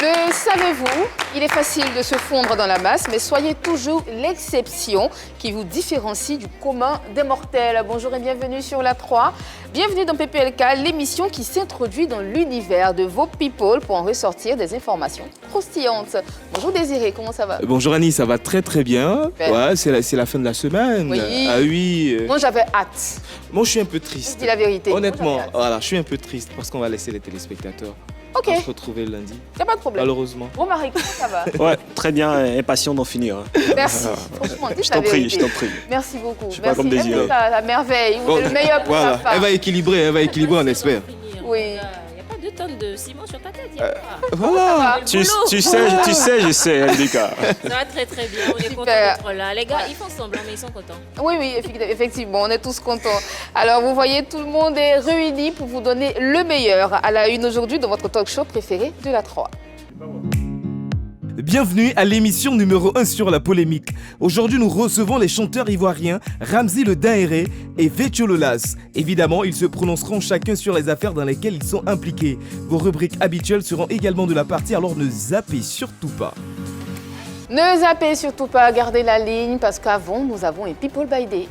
Le savez-vous, il est facile de se fondre dans la masse, mais soyez toujours l'exception qui vous différencie du commun des mortels. Bonjour et bienvenue sur la 3. Bienvenue dans PPLK, l'émission qui s'introduit dans l'univers de vos people pour en ressortir des informations croustillantes. Bonjour Désiré, comment ça va? Bonjour Annie, ça va très très bien. Ouais, c'est la fin de la semaine. Oui. Ah oui. Moi j'avais hâte. Moi je suis un peu triste. Je dis la vérité. Honnêtement, voilà, je suis un peu triste parce qu'on va laisser les téléspectateurs. Ok. On va se retrouver lundi. Y a pas de problème. Malheureusement. Bon Marie, comment ça va? Ouais, très bien, impatient d'en finir. Merci. Franchement, dis Je la t'en prie, vérité. je t'en prie. Merci beaucoup. Je suis pas Merci. comme Désiré. C'est ça, la merveille. Vous êtes le meilleur pour Voilà, la femme. elle va équilibrer, on espère. Oui. Il n'y a pas 2 tonnes de ciment sur ta tête, il y a pas. Voilà. Tu sais, je sais, LDK. Ça va très très bien, on est content Super. d'être là. Les gars, ils font semblant, mais ils sont contents. Oui, effectivement, on est tous contents. Alors, vous voyez, tout le monde est réuni pour vous donner le meilleur à la une aujourd'hui dans votre talk show préféré de la 3. Bienvenue à l'émission numéro 1 sur la polémique. Aujourd'hui, nous recevons les chanteurs ivoiriens Ramzy le Daéré et Vétio Lolas. Évidemment, ils se prononceront chacun sur les affaires dans lesquelles ils sont impliqués. Vos rubriques habituelles seront également de la partie, alors ne zappez surtout pas. Ne zappez surtout pas, gardez la ligne parce qu'avant, nous avons un People by Day.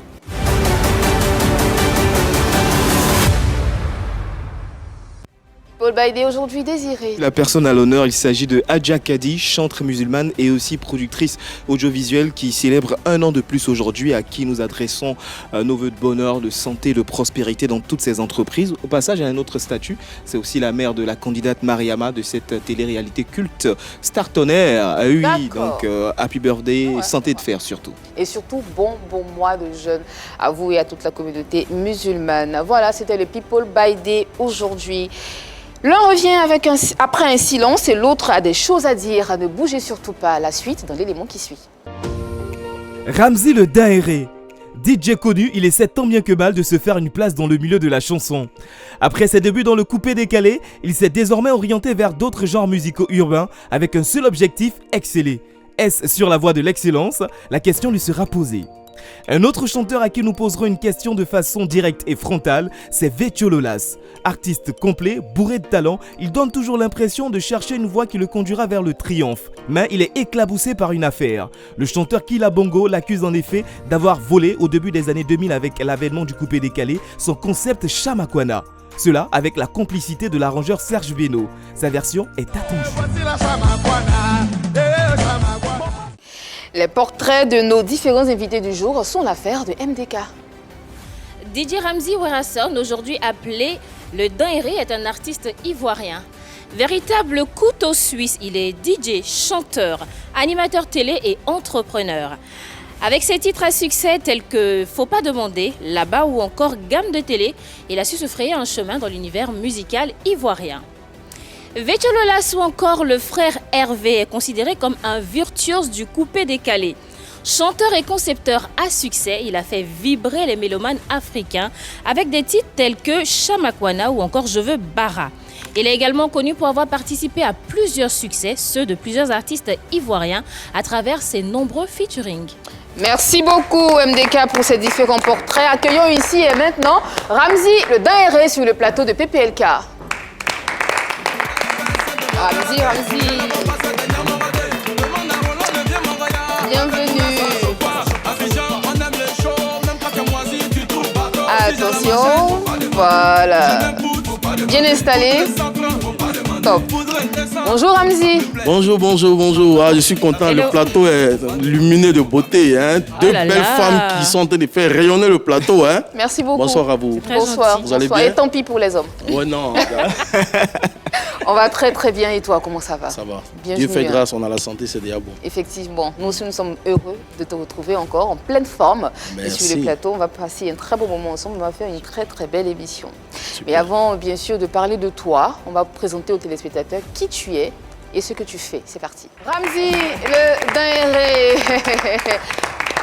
People by Day aujourd'hui, Désiré. La personne à l'honneur, il s'agit de Adja Kadi, chanteuse musulmane et aussi productrice audiovisuelle qui célèbre 1 an de plus aujourd'hui, à qui nous adressons nos vœux de bonheur, de santé, de prospérité dans toutes ses entreprises. Au passage, elle a un autre statut, c'est aussi la mère de la candidate Mariama de cette télé-réalité culte Star Tonnerre. Ah oui, D'accord. donc happy birthday, Ouais. santé de fer surtout. Et surtout, bon mois de jeûne à vous et à toute la communauté musulmane. Voilà, c'était le People by Day aujourd'hui. L'un revient après un silence et l'autre a des choses à dire. Ne bougez surtout pas. La suite dans l'élément qui suit. Ramzy le Daéré. DJ connu, il essaie tant bien que mal de se faire une place dans le milieu de la chanson. Après ses débuts dans le coupé décalé, il s'est désormais orienté vers d'autres genres musicaux urbains avec un seul objectif, exceller. Est-ce sur la voie de l'excellence? La question lui sera posée. Un autre chanteur à qui nous poserons une question de façon directe et frontale, c'est Vétio Lolas. Artiste complet, bourré de talent, il donne toujours l'impression de chercher une voie qui le conduira vers le triomphe. Mais il est éclaboussé par une affaire. Le chanteur Killa Bongo l'accuse en effet d'avoir volé au début des années 2000 avec l'avènement du coupé décalé son concept Chamakwana. Cela avec la complicité de l'arrangeur Serge Beno. Sa version est attendue. Les portraits de nos différents invités du jour sont l'affaire de MDK. DJ Ramzy Werrason, aujourd'hui appelé le Daéré, est un artiste ivoirien. Véritable couteau suisse, il est DJ, chanteur, animateur télé et entrepreneur. Avec ses titres à succès tels que Faut pas demander, Là-bas ou encore Gamme de télé, il a su se frayer un chemin dans l'univers musical ivoirien. Vétio Lolas ou encore le frère Hervé est considéré comme un virtuose du coupé décalé. Chanteur et concepteur à succès, il a fait vibrer les mélomanes africains avec des titres tels que Chamakwana ou encore Je veux Bara. Il est également connu pour avoir participé à plusieurs succès, ceux de plusieurs artistes ivoiriens, à travers ses nombreux featuring. Merci beaucoup MDK pour ces différents portraits. Accueillons ici et maintenant Ramzy le Daéré sur le plateau de PPLK. Ramzy. Bienvenue. Attention. Voilà. Bien installé. Top. Bonjour Ramzy. Bonjour. Ah, je suis content, Hello. le plateau est illuminé de beauté. Hein. Deux là belles là. femmes qui sont en train de faire rayonner le plateau. Hein. Merci beaucoup. Bonsoir à vous. Très Bonsoir. gentil. Vous allez Bonsoir. bien? Et tant pis pour les hommes. Ouais, non, On va très très bien et toi, comment ça va? ça va. Bienvenue, Dieu fait hein. grâce, on a la santé, c'est déjà bon. Effectivement, nous aussi nous sommes heureux de te retrouver encore en pleine forme. Et Merci. sur le plateau, on va passer un très beau moment ensemble, on va faire une très très belle émission. Super. Mais avant bien sûr de parler de toi, on va présenter aux téléspectateurs qui tu es et ce que tu fais. C'est parti. Ramzy le Daéré.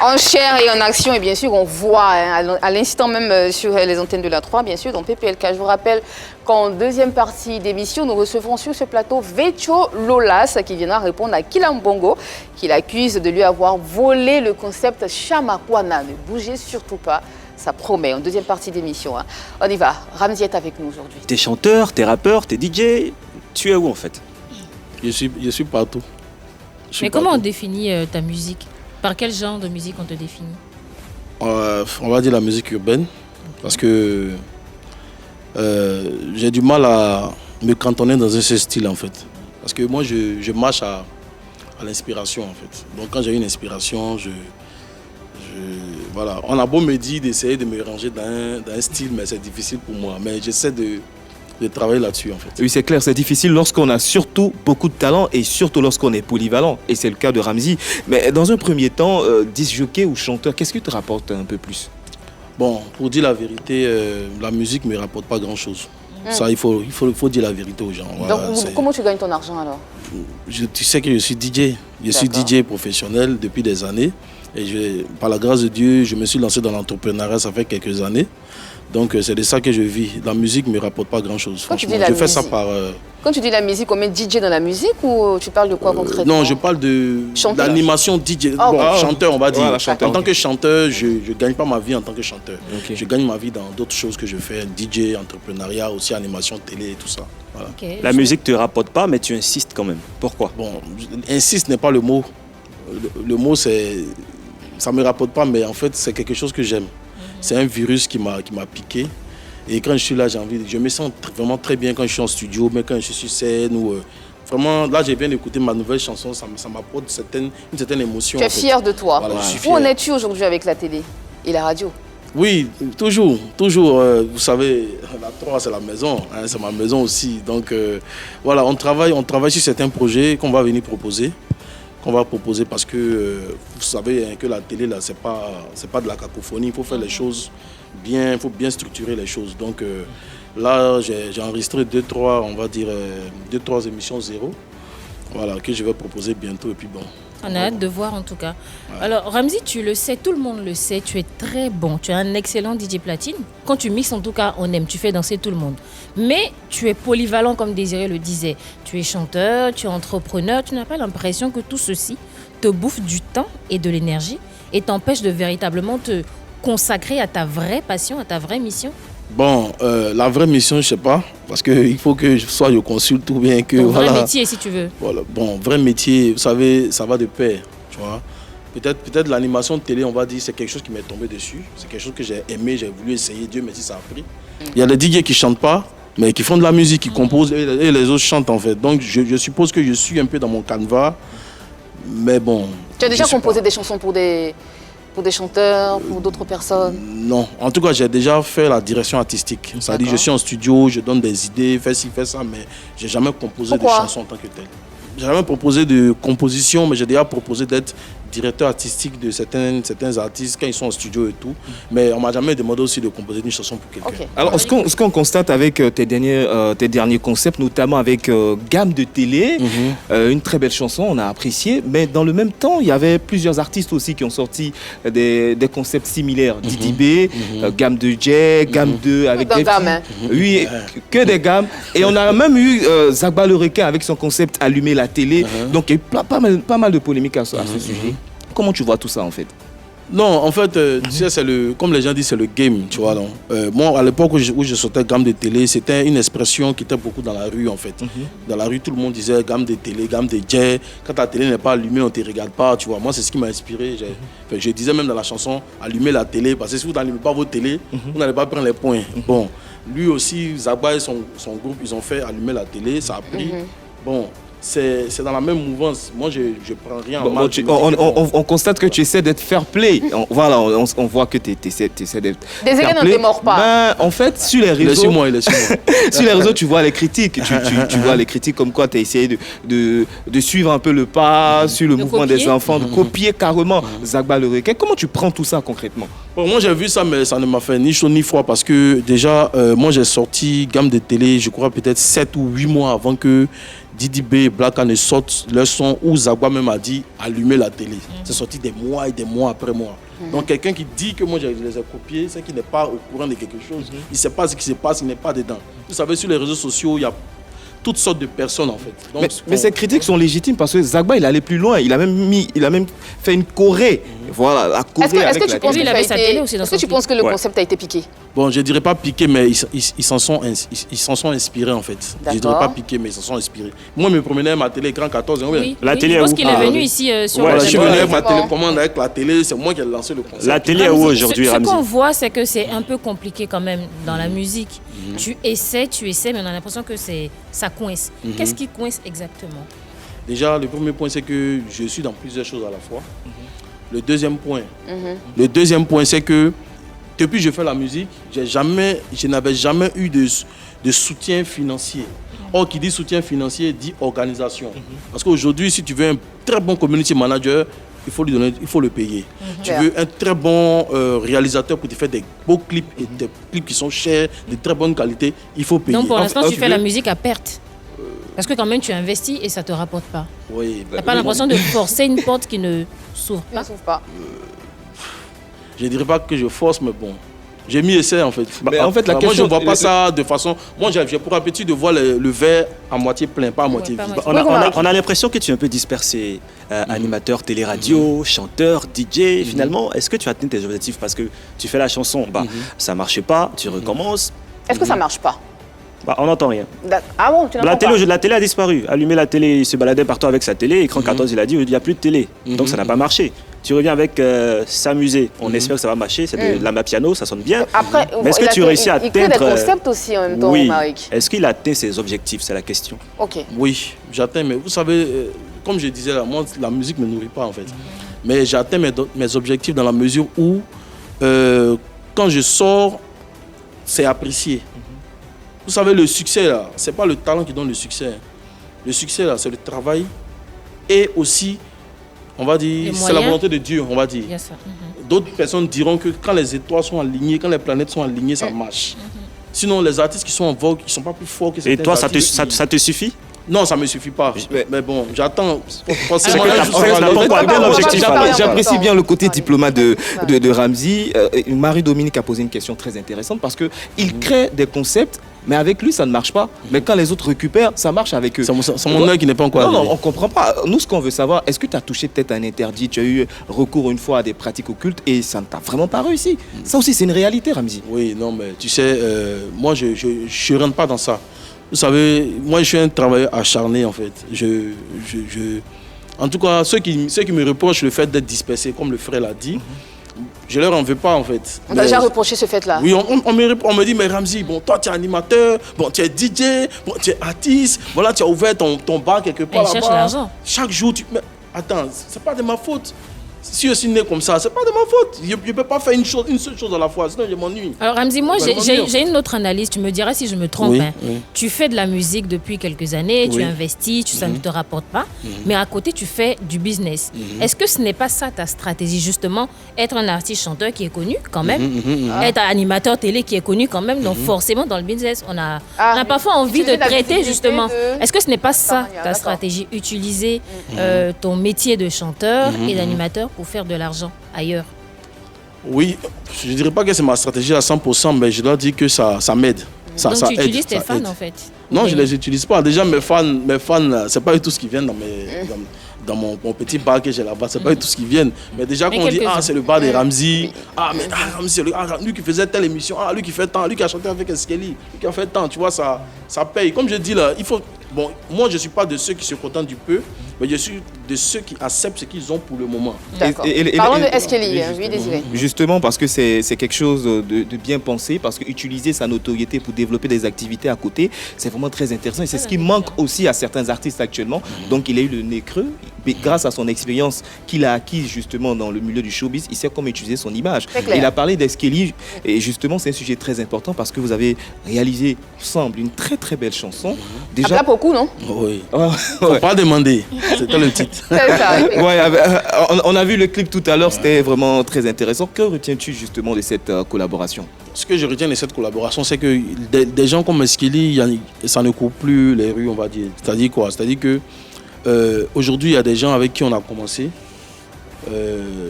En chair et en action, et bien sûr, on voit hein, à l'instant même sur les antennes de la 3, bien sûr, dans PPLK. Je vous rappelle qu'en deuxième partie d'émission, nous recevrons sur ce plateau Vétio Lolas qui viendra répondre à Killa Bongo, qui l'accuse de lui avoir volé le concept Chamakwana. Ne bougez surtout pas, ça promet, en deuxième partie d'émission. Hein. On y va, Ramzy est avec nous aujourd'hui. T'es chanteur, t'es rappeur, t'es DJ. Tu es où en fait? Je suis partout. Mais comment on définit ta musique? Par quel genre de musique on te définit? On va dire la musique urbaine, parce que j'ai du mal à me cantonner dans un seul style en fait. Parce que moi je marche à l'inspiration en fait. Donc quand j'ai une inspiration, voilà. On a beau me dire d'essayer de me ranger dans un style, mais c'est difficile pour moi. Mais j'essaie de travailler là-dessus en fait. Oui, c'est clair, c'est difficile lorsqu'on a surtout beaucoup de talent et surtout lorsqu'on est polyvalent. Et c'est le cas de Ramzy. Mais dans un premier temps, disc jockey ou chanteur, qu'est-ce qui te rapporte un peu plus? Bon, pour dire la vérité, la musique ne me rapporte pas grand-chose. Ça, il faut dire la vérité aux gens. Voilà, donc, comment tu gagnes ton argent alors? Tu sais que je suis DJ. Je suis DJ professionnel depuis des années. Et par la grâce de Dieu, je me suis lancé dans l'entrepreneuriat, ça fait quelques années. Donc c'est de ça que je vis. La musique ne me rapporte pas grand-chose, franchement. Je fais ça par... Quand tu dis la musique, on met DJ dans la musique ou tu parles de quoi concrètement? Non, je parle d'animation DJ. Chanteur, on va dire. Voilà, chanteur. En tant que chanteur, je ne gagne pas ma vie en tant que chanteur. Okay. Je gagne ma vie dans d'autres choses que je fais. DJ, entrepreneuriat, aussi animation télé et tout ça. Voilà. Okay. La musique te rapporte pas, mais tu insistes quand même. Pourquoi? Bon, insiste n'est pas le mot. Le mot, c'est... Ça ne me rapporte pas, mais en fait, c'est quelque chose que j'aime. C'est un virus qui m'a piqué. Et quand je suis là, je me sens vraiment très bien quand je suis en studio, mais quand je suis sur scène ou... Vraiment, là, j'ai bien écouté ma nouvelle chanson, ça m'apporte une certaine émotion. Tu es fier de toi. Voilà, Où en es-tu aujourd'hui avec la télé et la radio? Oui, toujours. Vous savez, la 3, c'est la maison, hein, c'est ma maison aussi. Donc, voilà, on travaille sur certains projets qu'on va venir proposer. Parce que vous savez hein, que la télé, là, c'est pas de la cacophonie. Il faut faire les choses bien, il faut bien structurer les choses. Donc, là, j'ai enregistré 2-3 émissions zéro, voilà, que je vais proposer bientôt. Et puis bon. On a hâte de voir en tout cas. Ouais. Alors Ramzy, tu le sais, tout le monde le sait, tu es très bon, tu es un excellent DJ platine. Quand tu mixes en tout cas, on aime, tu fais danser tout le monde. Mais tu es polyvalent comme Désiré le disait. Tu es chanteur, tu es entrepreneur, tu n'as pas l'impression que tout ceci te bouffe du temps et de l'énergie et t'empêche de véritablement te consacrer à ta vraie passion, à ta vraie mission? Bon, la vraie mission, je ne sais pas, parce qu'il faut que je consulte ou bien que... Ton voilà, vrai métier, si tu veux. Voilà, bon, vrai métier, vous savez, ça va de pair, tu vois. Peut-être l'animation de télé, on va dire, c'est quelque chose qui m'est tombé dessus. C'est quelque chose que j'ai aimé, j'ai voulu essayer, Dieu merci, ça a pris. Il y a des DJ qui ne chantent pas, mais qui font de la musique, qui composent, et les autres chantent en fait. Donc, je suppose que je suis un peu dans mon canevas, mais bon... Tu as déjà composé des chansons pour des chanteurs, pour d'autres personnes? Non, en tout cas, j'ai déjà fait la direction artistique. C'est-à-dire, je suis en studio, je donne des idées, fais ci, fais ça, mais j'ai jamais composé de chansons en tant que tel. J'ai jamais proposé de composition, mais j'ai déjà proposé d'être directeur artistique de certains artistes quand ils sont en studio et tout. Mais on m'a jamais demandé aussi de composer une chanson pour quelqu'un. Okay. Alors, ce qu'on constate avec tes derniers concepts, notamment avec Gamme de télé, une très belle chanson, on a apprécié. Mais dans le même temps, il y avait plusieurs artistes aussi qui ont sorti des concepts similaires. Didi B, Gamme de J, Gamme 2 avec des gammes. Oui, que des gammes. Et on a même eu Zagba le requin avec son concept Allumer la télé. Donc il y a eu pas mal de polémiques à ce sujet. Comment tu vois tout ça en fait? Non, en fait, tu sais, comme les gens disent, c'est le game, tu vois. Moi, à l'époque où je sortais gamme de télé, c'était une expression qui était beaucoup dans la rue, en fait. Dans la rue, tout le monde disait gamme de télé, gamme de jet. Quand ta télé n'est pas allumée, on ne te regarde pas, tu vois. Moi, c'est ce qui m'a inspiré. Je disais même dans la chanson, allumer la télé, parce que si vous n'allumez pas votre télé, vous n'allez pas prendre les points. Bon, lui aussi, Zagba et son groupe, ils ont fait allumer la télé, ça a pris. Bon. C'est dans la même mouvance. Moi, je ne prends rien en mal. On constate que tu essaies d'être fair play. On voit que tu essaies d'être Désiré fair ne play. démord pas. Ben, en fait, sur les réseaux... Laissez-moi. Sur les réseaux, tu vois les critiques. Tu vois les critiques comme quoi tu as essayé de suivre un peu le pas sur le mouvement des enfants, de copier carrément Zagba le requin. Comment tu prends tout ça concrètement? Bon, moi, j'ai vu ça, mais ça ne m'a fait ni chaud ni froid parce que déjà, moi, j'ai sorti gamme de télé, je crois peut-être 7 ou 8 mois avant que Didi B et Blacka ne sortent leur son où Zagba même a dit allumer la télé. C'est sorti des mois et des mois après moi. Donc quelqu'un qui dit que moi je les ai copiés, c'est qu'il n'est pas au courant de quelque chose. Il ne sait pas ce qui se passe, il n'est pas dedans. Vous savez, sur les réseaux sociaux, il y a toutes sortes de personnes en fait. Donc, mais ces critiques sont légitimes parce que Zagba il est allé plus loin. Il a même fait une choré. Voilà, à causer Est-ce avec que tu la penses télé. Il que avait sa télé aussi dans est-ce que son tu penses que le Ouais. concept a été piqué? Bon, je dirais pas piqué, mais ils s'en sont inspirés en fait. Je dirais D'accord. pas piqué, mais ils s'en sont inspirés. Moi, je me promenais à ma télé écran 14 ans. Oui, La oui, télé je est pense où? qu'il est Ah, venu oui. ici sur Ouais, Voilà, le je suis Ouais, venu avec ma exactement. télécommande, avec la télé, c'est moi qui ai lancé le concept. La télé est où aujourd'hui, Ce Ramzi? qu'on voit, c'est que c'est un peu compliqué quand même dans la musique. Tu essaies, mais on a l'impression que ça coince. Qu'est-ce qui coince exactement? Déjà, le premier point, c'est que je suis dans plusieurs choses à la fois. Le deuxième point, c'est que depuis que je fais la musique, je n'avais jamais eu de soutien financier. Or, qui dit soutien financier dit organisation. Parce qu'aujourd'hui, si tu veux un très bon community manager, il faut le payer. Tu veux un très bon réalisateur pour te faire des beaux clips et des clips qui sont chers, de très bonne qualité, il faut payer. Donc pour l'instant, tu fais la veux- musique à perte. Parce que quand même, tu investis et ça ne te rapporte pas. Oui, Tu n'as pas l'impression de forcer une porte qui ne s'ouvre Il ne pas. s'ouvre pas. Je ne dirais pas que je force, mais bon. J'ai mis essai en fait. Mais en fait, la moi, question- je ne vois pas ça de façon. Moi, j'ai pour habitude de voir le verre à moitié plein, pas à moitié pas à vide. moitié. On a l'impression que tu es un peu dispersé. Animateur télé-radio, chanteur, DJ. Finalement, est-ce que tu atteins tes objectifs? Parce que tu fais la chanson, ça ne marche pas, tu recommences. Est-ce que ça ne marche pas? On n'entend rien. Ah bon, tu n'entends pas? La télé a disparu. Allumer la télé, il se baladait partout avec sa télé. Écran 14, il a dit il n'y a plus de télé. Donc ça n'a pas marché. Tu reviens avec s'amuser. On espère que ça va marcher. C'est de la piano, ça sonne bien. Après, Mais est-ce que tu réussis à il crée des atteindre, concepts aussi en même temps, Oui. Marek. Est-ce qu'il atteint ses objectifs? C'est la question. Ok. Oui, j'atteins, mais vous savez, comme je disais, là, moi, la musique ne me nourrit pas en fait. Mais j'atteins mes objectifs dans la mesure où, quand je sors, c'est apprécié. Vous savez, le succès, là, ce n'est pas le talent qui donne le succès. Le succès, là, c'est le travail et aussi, on va Les dire, c'est la moyens. volonté de Dieu, on va dire. Il y a ça. D'autres personnes diront que quand les étoiles sont alignées, quand les planètes sont alignées, ça marche. Sinon, les artistes qui sont en vogue, ils ne sont pas plus forts que Et certains toi, artistes qui- ça te suffit? Non, ça ne me suffit pas. Mais bon, j'attends. Forcément, Alors, là, en je fait, sais t'as pas, pas encore atteint l'objectif, alors. J'apprécie bien le côté diplomate de Ramzi. Marie-Dominique a posé une question très intéressante parce qu'il crée des concepts, mais avec lui, ça ne marche pas. Mais quand les autres récupèrent, ça marche avec eux. C'est mon œil qui n'est pas encore Non, arrivé. non, on ne comprend pas. Nous, ce qu'on veut savoir, est-ce que tu as touché peut-être un interdit? Tu as eu recours une fois à des pratiques occultes et ça ne t'a vraiment pas réussi. Ça aussi, c'est une réalité, Ramzi. Oui, non, mais tu sais, moi, je ne rentre pas dans ça. Vous savez, moi, je suis un travailleur acharné, en fait. En tout cas, ceux qui me reprochent le fait d'être dispersé, comme le frère l'a dit, je leur en veux pas, en fait. On t'a déjà reproché ce fait-là? Oui, on me dit, mais Ramzi, bon, toi, tu es animateur, bon, tu es DJ, bon, tu es artiste, voilà, tu as ouvert ton bar quelque part. Et il cherche là-bas. l'argent. Chaque jour, mais attends, c'est pas de ma faute. Si je suis né comme ça, c'est pas de ma faute. Je ne peux pas faire une seule chose à la fois, sinon je m'ennuie. Alors Ramzi, moi Bah, j'ai une autre analyse, tu me diras si je me trompe. Oui, hein. oui. Tu fais de la musique depuis quelques années, tu Oui. investis, ça ne te rapporte pas, mais à côté tu fais du business. Est-ce que ce n'est pas ça ta stratégie justement? Être un artiste chanteur qui est connu quand même, être un animateur télé qui est connu quand même, donc forcément dans le business on a parfois envie de utiliser la traiter visibilité justement. de- Est-ce que ce n'est pas ça ta D'accord. stratégie? Utiliser ton métier de chanteur et d'animateur pour faire de l'argent ailleurs? Oui, je ne dirais pas que c'est ma stratégie à 100%, mais je dois dire que ça m'aide. Ça, Donc ça tu aide, utilises tes ça fans aide. en fait? Non, Oui. je ne les utilise pas. Déjà, mes fans c'est pas eux tous qui viennent dans mon petit bar que j'ai là-bas. C'est pas eux tous qui viennent. Mais déjà, Mais quand on dit, quelques-uns. c'est le bar de Ramzi. Ramzi, c'est lui qui faisait telle émission. Lui qui fait tant. Lui qui a chanté avec Eskelly. Lui qui a fait tant. Tu vois, ça paye. Comme je dis là, il faut. Bon, moi, je ne suis pas de ceux qui se contentent du peu, mais je suis de ceux qui acceptent ce qu'ils ont pour le moment. D'accord. Et- Parlons de et- Eskelly, oui, Désiré. Justement parce que c'est quelque chose de bien pensé, parce qu'utiliser sa notoriété pour développer des activités à côté, c'est vraiment très intéressant et c'est ce qui manque aussi à certains artistes actuellement. Donc il a eu le nez creux, mais grâce à son expérience qu'il a acquise justement dans le milieu du showbiz, il sait comment utiliser son image. Très clair. Il a parlé d'Eskelly et justement c'est un sujet très important parce que vous avez réalisé ensemble une très très belle chanson. Déjà, Après beaucoup, non? Oui. Ouais, Faut ouais. pas demander. C'était le titre. C'est ça, oui. Ouais, on a vu le clip tout à l'heure, c'était vraiment très intéressant. Que retiens-tu justement de cette collaboration? Ce que je retiens de cette collaboration, c'est que des gens comme Eskelly, ça ne court plus les rues, on va dire. C'est-à-dire quoi? C'est-à-dire que aujourd'hui, il y a des gens avec qui on a commencé.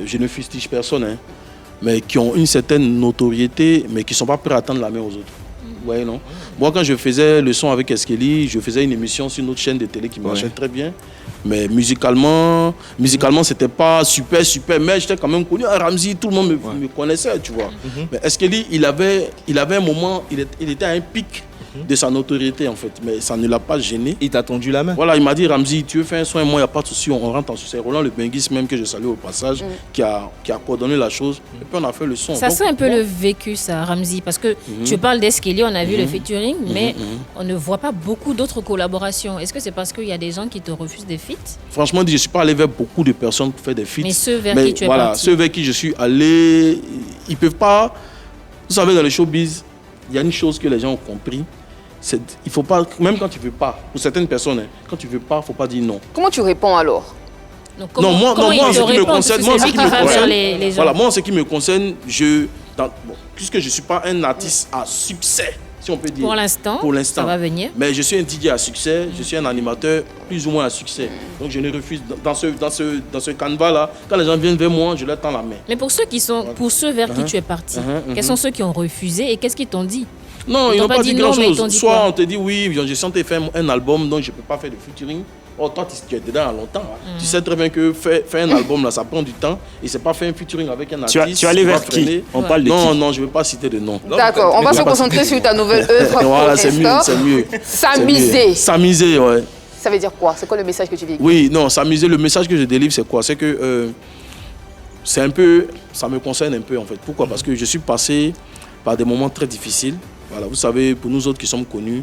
Je ne fustige personne, hein, mais qui ont une certaine notoriété, mais qui ne sont pas prêts à tendre la main aux autres. Ouais, non. Moi, quand je faisais le son avec Eskeli, je faisais une émission sur notre chaîne de télé qui marchait très bien. Mais musicalement, c'était pas super, mais j'étais quand même connu. Ramzy, tout le monde me connaissait, tu vois. Mais Eskeli, il avait un moment, il était à un pic de sa notoriété, en fait. Mais ça ne l'a pas gêné. Il t'a tendu la main. Voilà, il m'a dit, Ramzy, tu veux faire un son et moi, il n'y a pas de souci, on rentre en succès. Roland Le Benguis, même que je salue au passage, qui a coordonné la chose. Et puis on a fait le son. Ça sent un peu le vécu, ça, Ramzy, parce que tu parles d'Eskeli, on a vu le featuring, mais on ne voit pas beaucoup d'autres collaborations. Est-ce que c'est parce qu'il y a des gens qui te refusent des feats? Franchement, je ne suis pas allé vers beaucoup de personnes pour faire des feats. Mais ceux vers qui tu es parti? Ceux vers qui je suis allé, ils ne peuvent pas. Vous savez, dans le showbiz, il y a une chose que les gens ont compris. Il faut pas, même quand tu ne veux pas, pour certaines personnes, quand tu ne veux pas, il ne faut pas dire non. Comment tu réponds alors? Donc, moi, en ce qui me concerne, voilà, moi, en ce qui me concerne, puisque je ne suis pas un artiste à succès, si on peut dire. Pour l'instant, ça va venir. Mais je suis un DJ à succès, je suis un animateur plus ou moins à succès. Donc je ne refuse, dans ce canevas-là, quand les gens viennent vers moi, je leur tends la main. Mais pour ceux vers qui tu es parti, quels sont ceux qui ont refusé et qu'est-ce qu'ils t'ont dit? Non, ils n'ont pas dit grand-chose. Soit on te dit oui, je sentais faire un album, donc je ne peux pas faire de featuring. Oh, toi, tu es dedans longtemps. Tu sais très bien que faire un album, là, ça prend du temps. Et c'est pas faire un featuring avec un artiste. Tu es allé vers qui? On parle de qui? Non, je ne veux pas citer de nom. D'accord, on va se concentrer sur ta nouvelle œuvre. Voilà, c'est mieux. S'amuser. S'amuser, ouais. Ça veut dire quoi? C'est quoi le message que tu véhicules? Oui, non, s'amuser, le message que je délivre, c'est quoi? C'est que c'est un peu, ça me concerne un peu en fait. Pourquoi? Parce que je suis passé par des moments très difficiles. Voilà, vous savez, pour nous autres qui sommes connus,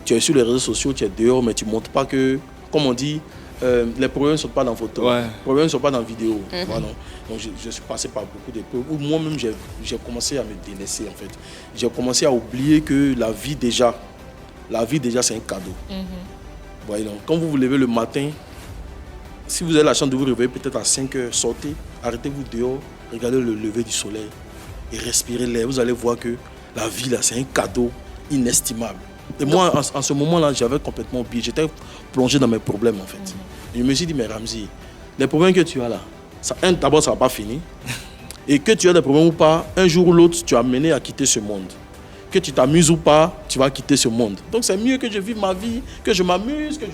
tu es sur les réseaux sociaux, tu es dehors, mais tu ne montres pas que, comme on dit, les problèmes ne sont pas dans photo, les problèmes ne sont pas dans vidéo. Voilà. Donc je suis passé par beaucoup d'épreuves où moi-même j'ai commencé à me délaisser en fait. J'ai commencé à oublier que la vie déjà c'est un cadeau. Voyez, donc, quand vous vous levez le matin, si vous avez la chance de vous réveiller peut-être à 5 heures, sortez, arrêtez-vous dehors, regardez le lever du soleil et respirez l'air. Vous allez voir que la vie, là, c'est un cadeau inestimable. Et moi, en ce moment-là, j'avais complètement oublié. J'étais plongé dans mes problèmes, en fait. Et je me suis dit, mais Ramzy, les problèmes que tu as là, d'abord, ça ne va pas finir. Et que tu aies des problèmes ou pas, un jour ou l'autre, tu as mené à quitter ce monde. Que tu t'amuses ou pas, tu vas quitter ce monde. Donc, c'est mieux que je vive ma vie, que je m'amuse, que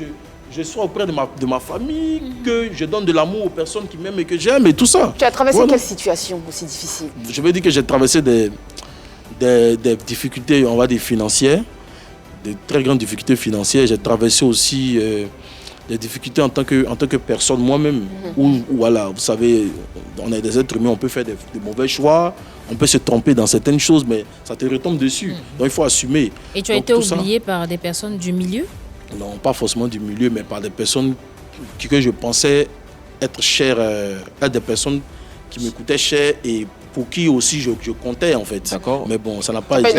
je sois auprès de ma famille, que je donne de l'amour aux personnes qui m'aiment et que j'aime et tout ça. Tu as traversé quelle situation aussi difficile? Je veux dire que j'ai traversé des difficultés, on va dire, financières, des très grandes difficultés financières. J'ai traversé aussi des difficultés en tant que personne moi-même. Où, voilà, vous savez, on est des êtres humains, on peut faire des mauvais choix, on peut se tromper dans certaines choses, mais ça te retombe dessus. Donc il faut assumer. Et tu as été oublié par des personnes du milieu? Non, pas forcément du milieu, mais par des personnes que je pensais être chères, à des personnes qui me coûtaient cher et pour qui aussi je comptais en fait. D'accord. Mais bon, ça n'a pas eu, il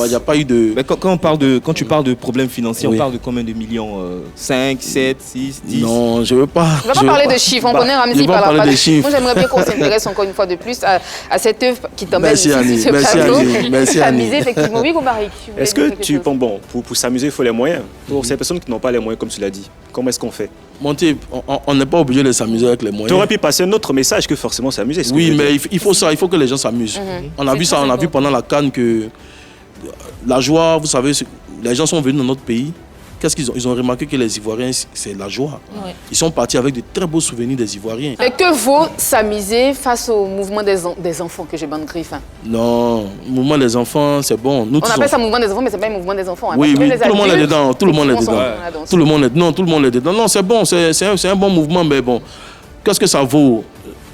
n'y a pas eu de... Mais quand tu parles de problèmes financiers, on parle de combien de millions? 5, 7, 6, 10? Non, je ne veux pas. On ne va pas parler de chiffres, on connaît Ramzy par la de chiffres. Moi j'aimerais bien qu'on s'intéresse encore une fois de plus à cette œuvre qui t'emmène sur ce plateau. Merci S'amuser effectivement. Oui, Gomaric. Est-ce que tu penses, bon, pour s'amuser, il faut les moyens. Pour ces personnes qui n'ont pas les moyens, comme tu l'as dit, comment est-ce qu'on fait? Monty, on n'est pas obligé de s'amuser avec les moyens. Tu aurais pu passer un autre message que forcément s'amuser. Oui, mais il faut ça, il faut que les gens s'amusent. On a vu ça, on a vu pendant la CAN que la joie, vous savez, les gens sont venus dans notre pays. Qu'est-ce qu'ils ont? Ils ont remarqué que les Ivoiriens, c'est la joie. Ils sont partis avec de très beaux souvenirs des Ivoiriens. Et que vaut s'amuser face au mouvement des enfants que j'ai bande griffe? Non, le mouvement des enfants, c'est bon. On appelle ça mouvement des enfants, mais ce n'est pas un mouvement des enfants. Oui, tout le monde est dedans. Tout le monde est dedans. Tout le monde est dedans. Non, c'est bon, c'est un bon mouvement, mais bon, qu'est-ce que ça vaut?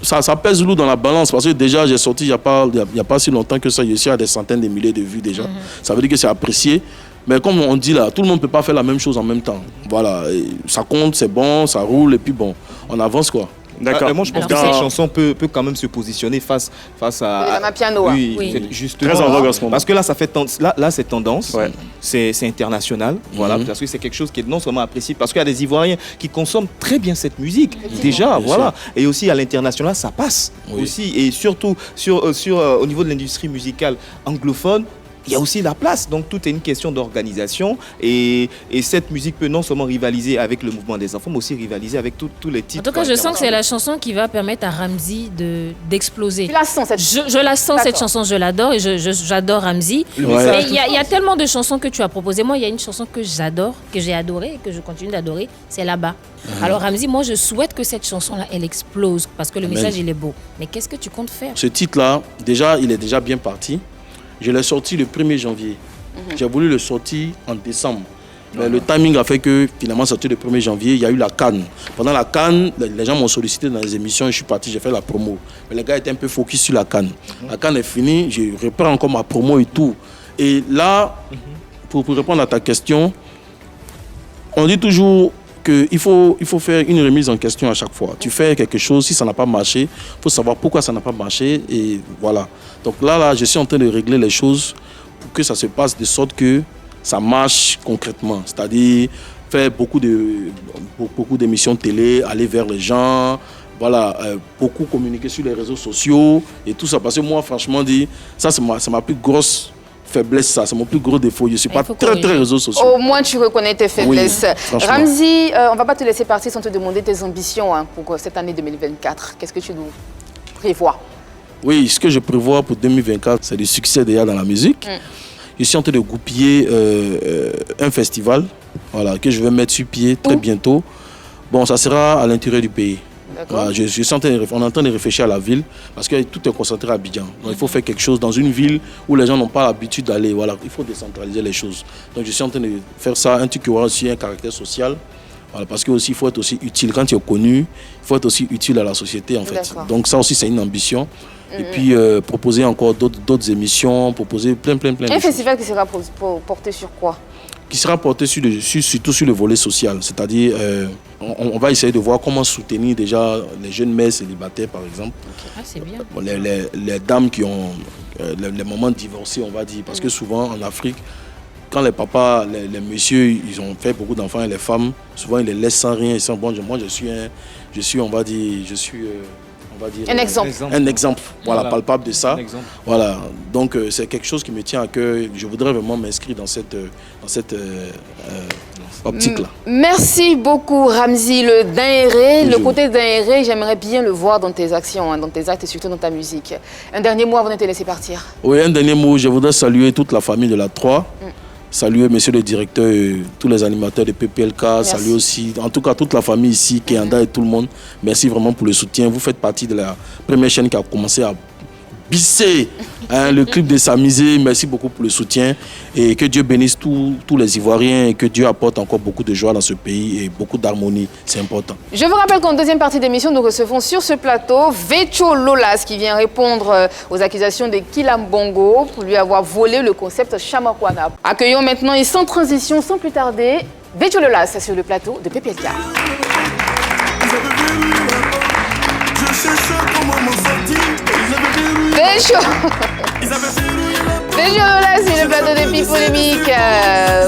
Ça pèse lourd dans la balance parce que déjà, j'ai sorti il n'y a pas si longtemps que ça. Je suis à des centaines de milliers de vues déjà. Ça veut dire que c'est apprécié. Mais comme on dit là, tout le monde ne peut pas faire la même chose en même temps. Voilà, et ça compte, c'est bon, ça roule et puis bon, on avance quoi. D'accord. Moi, je pense que cette chanson peut quand même se positionner face à... Amapiano. Oui, justement. Très en vogue en ce moment. Parce que là, ça fait là c'est tendance. C'est international. Voilà, parce que c'est quelque chose qui est non seulement apprécié. Parce qu'il y a des Ivoiriens qui consomment très bien cette musique. Déjà, voilà. Et aussi à l'international, ça passe aussi. Et surtout au niveau de l'industrie musicale anglophone, il y a aussi la place. Donc tout est une question d'organisation et cette musique peut non seulement rivaliser avec le mouvement des enfants, mais aussi rivaliser avec tous les titres. En tout cas, je sens que c'est la chanson qui va permettre à Ramzy d'exploser. Tu la sens cette Je la sens cette chanson, je l'adore et j'adore Ramzy. Ouais. Il y a tellement de chansons que tu as proposées. Moi, il y a une chanson que j'adore, que j'ai adorée et que je continue d'adorer, c'est Là-bas. Alors Ramzy, moi je souhaite que cette chanson-là, elle explose parce que le message il est beau. Mais qu'est-ce que tu comptes faire? Ce titre-là, déjà, il est déjà bien parti. Je l'ai sorti le 1er janvier. J'ai voulu le sortir en décembre. Mais le timing a fait que finalement, sorti le 1er janvier, il y a eu la CAN. Pendant la CAN, les gens m'ont sollicité dans les émissions et je suis parti, j'ai fait la promo. Mais les gars étaient un peu focus sur la CAN. La CAN est finie, je reprends encore ma promo et tout. Et là, pour répondre à ta question, on dit toujours qu'il faut faire une remise en question à chaque fois. Tu fais quelque chose, si ça n'a pas marché, il faut savoir pourquoi ça n'a pas marché et voilà. Donc là, je suis en train de régler les choses pour que ça se passe de sorte que ça marche concrètement. C'est-à-dire faire beaucoup d'émissions télé, aller vers les gens, voilà, beaucoup communiquer sur les réseaux sociaux et tout ça. Parce que moi, franchement, ça c'est ma plus grosse faiblesse, ça, c'est mon plus gros défaut. Je ne suis pas très réseaux sociaux. Au moins, tu reconnais tes faiblesses. Oui, Ramzy, on ne va pas te laisser partir sans te demander tes ambitions pour cette année 2024. Qu'est-ce que tu nous prévois? Oui, ce que je prévois pour 2024, c'est du succès déjà dans la musique. Je suis en train de goupiller un festival voilà, que je vais mettre sur pied très bientôt. Bon, ça sera à l'intérieur du pays. Voilà, on est en train de réfléchir à la ville parce que tout est concentré à Abidjan. Donc il faut faire quelque chose dans une ville où les gens n'ont pas l'habitude d'aller. Voilà, il faut décentraliser les choses. Donc je suis en train de faire ça, un truc qui aura aussi un caractère social. Voilà, parce qu'il faut être aussi utile. Quand tu es connu, il faut être aussi utile à la société en fait. Donc ça aussi c'est une ambition. Et puis proposer encore d'autres émissions, proposer plein de choses. Un festival qui sera porté sur quoi? Qui sera porté surtout sur le volet social. C'est-à-dire, on va essayer de voir comment soutenir déjà les jeunes mères célibataires, par exemple. Ah, c'est bien. Les dames qui ont les mamans divorcées, on va dire. Parce que souvent, en Afrique, quand les papas, les messieurs, ils ont fait beaucoup d'enfants et les femmes, souvent, ils les laissent sans rien. Moi, je suis un exemple. Un exemple, voilà, palpable de ça. Voilà, donc c'est quelque chose qui me tient à cœur. Je voudrais vraiment m'inscrire dans cette optique-là. Merci beaucoup, Ramzy le Dinré. Le côté Dinré, j'aimerais bien le voir dans tes actions, dans tes actes et surtout dans ta musique. Un dernier mot avant de te laisser partir. Oui, un dernier mot. Je voudrais saluer toute la famille de la 3. Saluer monsieur le directeur, tous les animateurs de PPLK, saluer aussi, en tout cas toute la famille ici, Kéanda et tout le monde. Merci vraiment pour le soutien. Vous faites partie de la première chaîne qui a commencé à bisser le clip de Samisé. Merci beaucoup pour le soutien et que Dieu bénisse tous les Ivoiriens et que Dieu apporte encore beaucoup de joie dans ce pays et beaucoup d'harmonie. C'est important. Je vous rappelle qu'en deuxième partie d'émission, nous recevons sur ce plateau Vetcho Lolas qui vient répondre aux accusations de Kilambongo pour lui avoir volé le concept Chamakwana. Accueillons maintenant et sans transition, sans plus tarder, Vetcho Lolas sur le plateau de PPLK. Vetcho Lolas sur le plateau de Pi Polémique.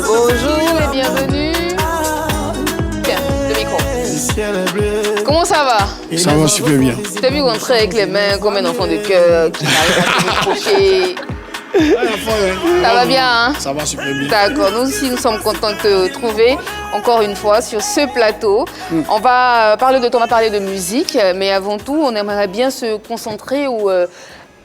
Bonjour et bienvenue. Tiens, le micro. Comment ça va? Ça va super bien. Je t'ai vu rentrer avec les mains comme un enfant de cœur qui n'arrive pas à se décrocher. Ça va bien, hein? Ça va super bien. D'accord, nous aussi nous sommes contents de te trouver encore une fois sur ce plateau. On va parler de musique, mais avant tout, on aimerait bien se concentrer ou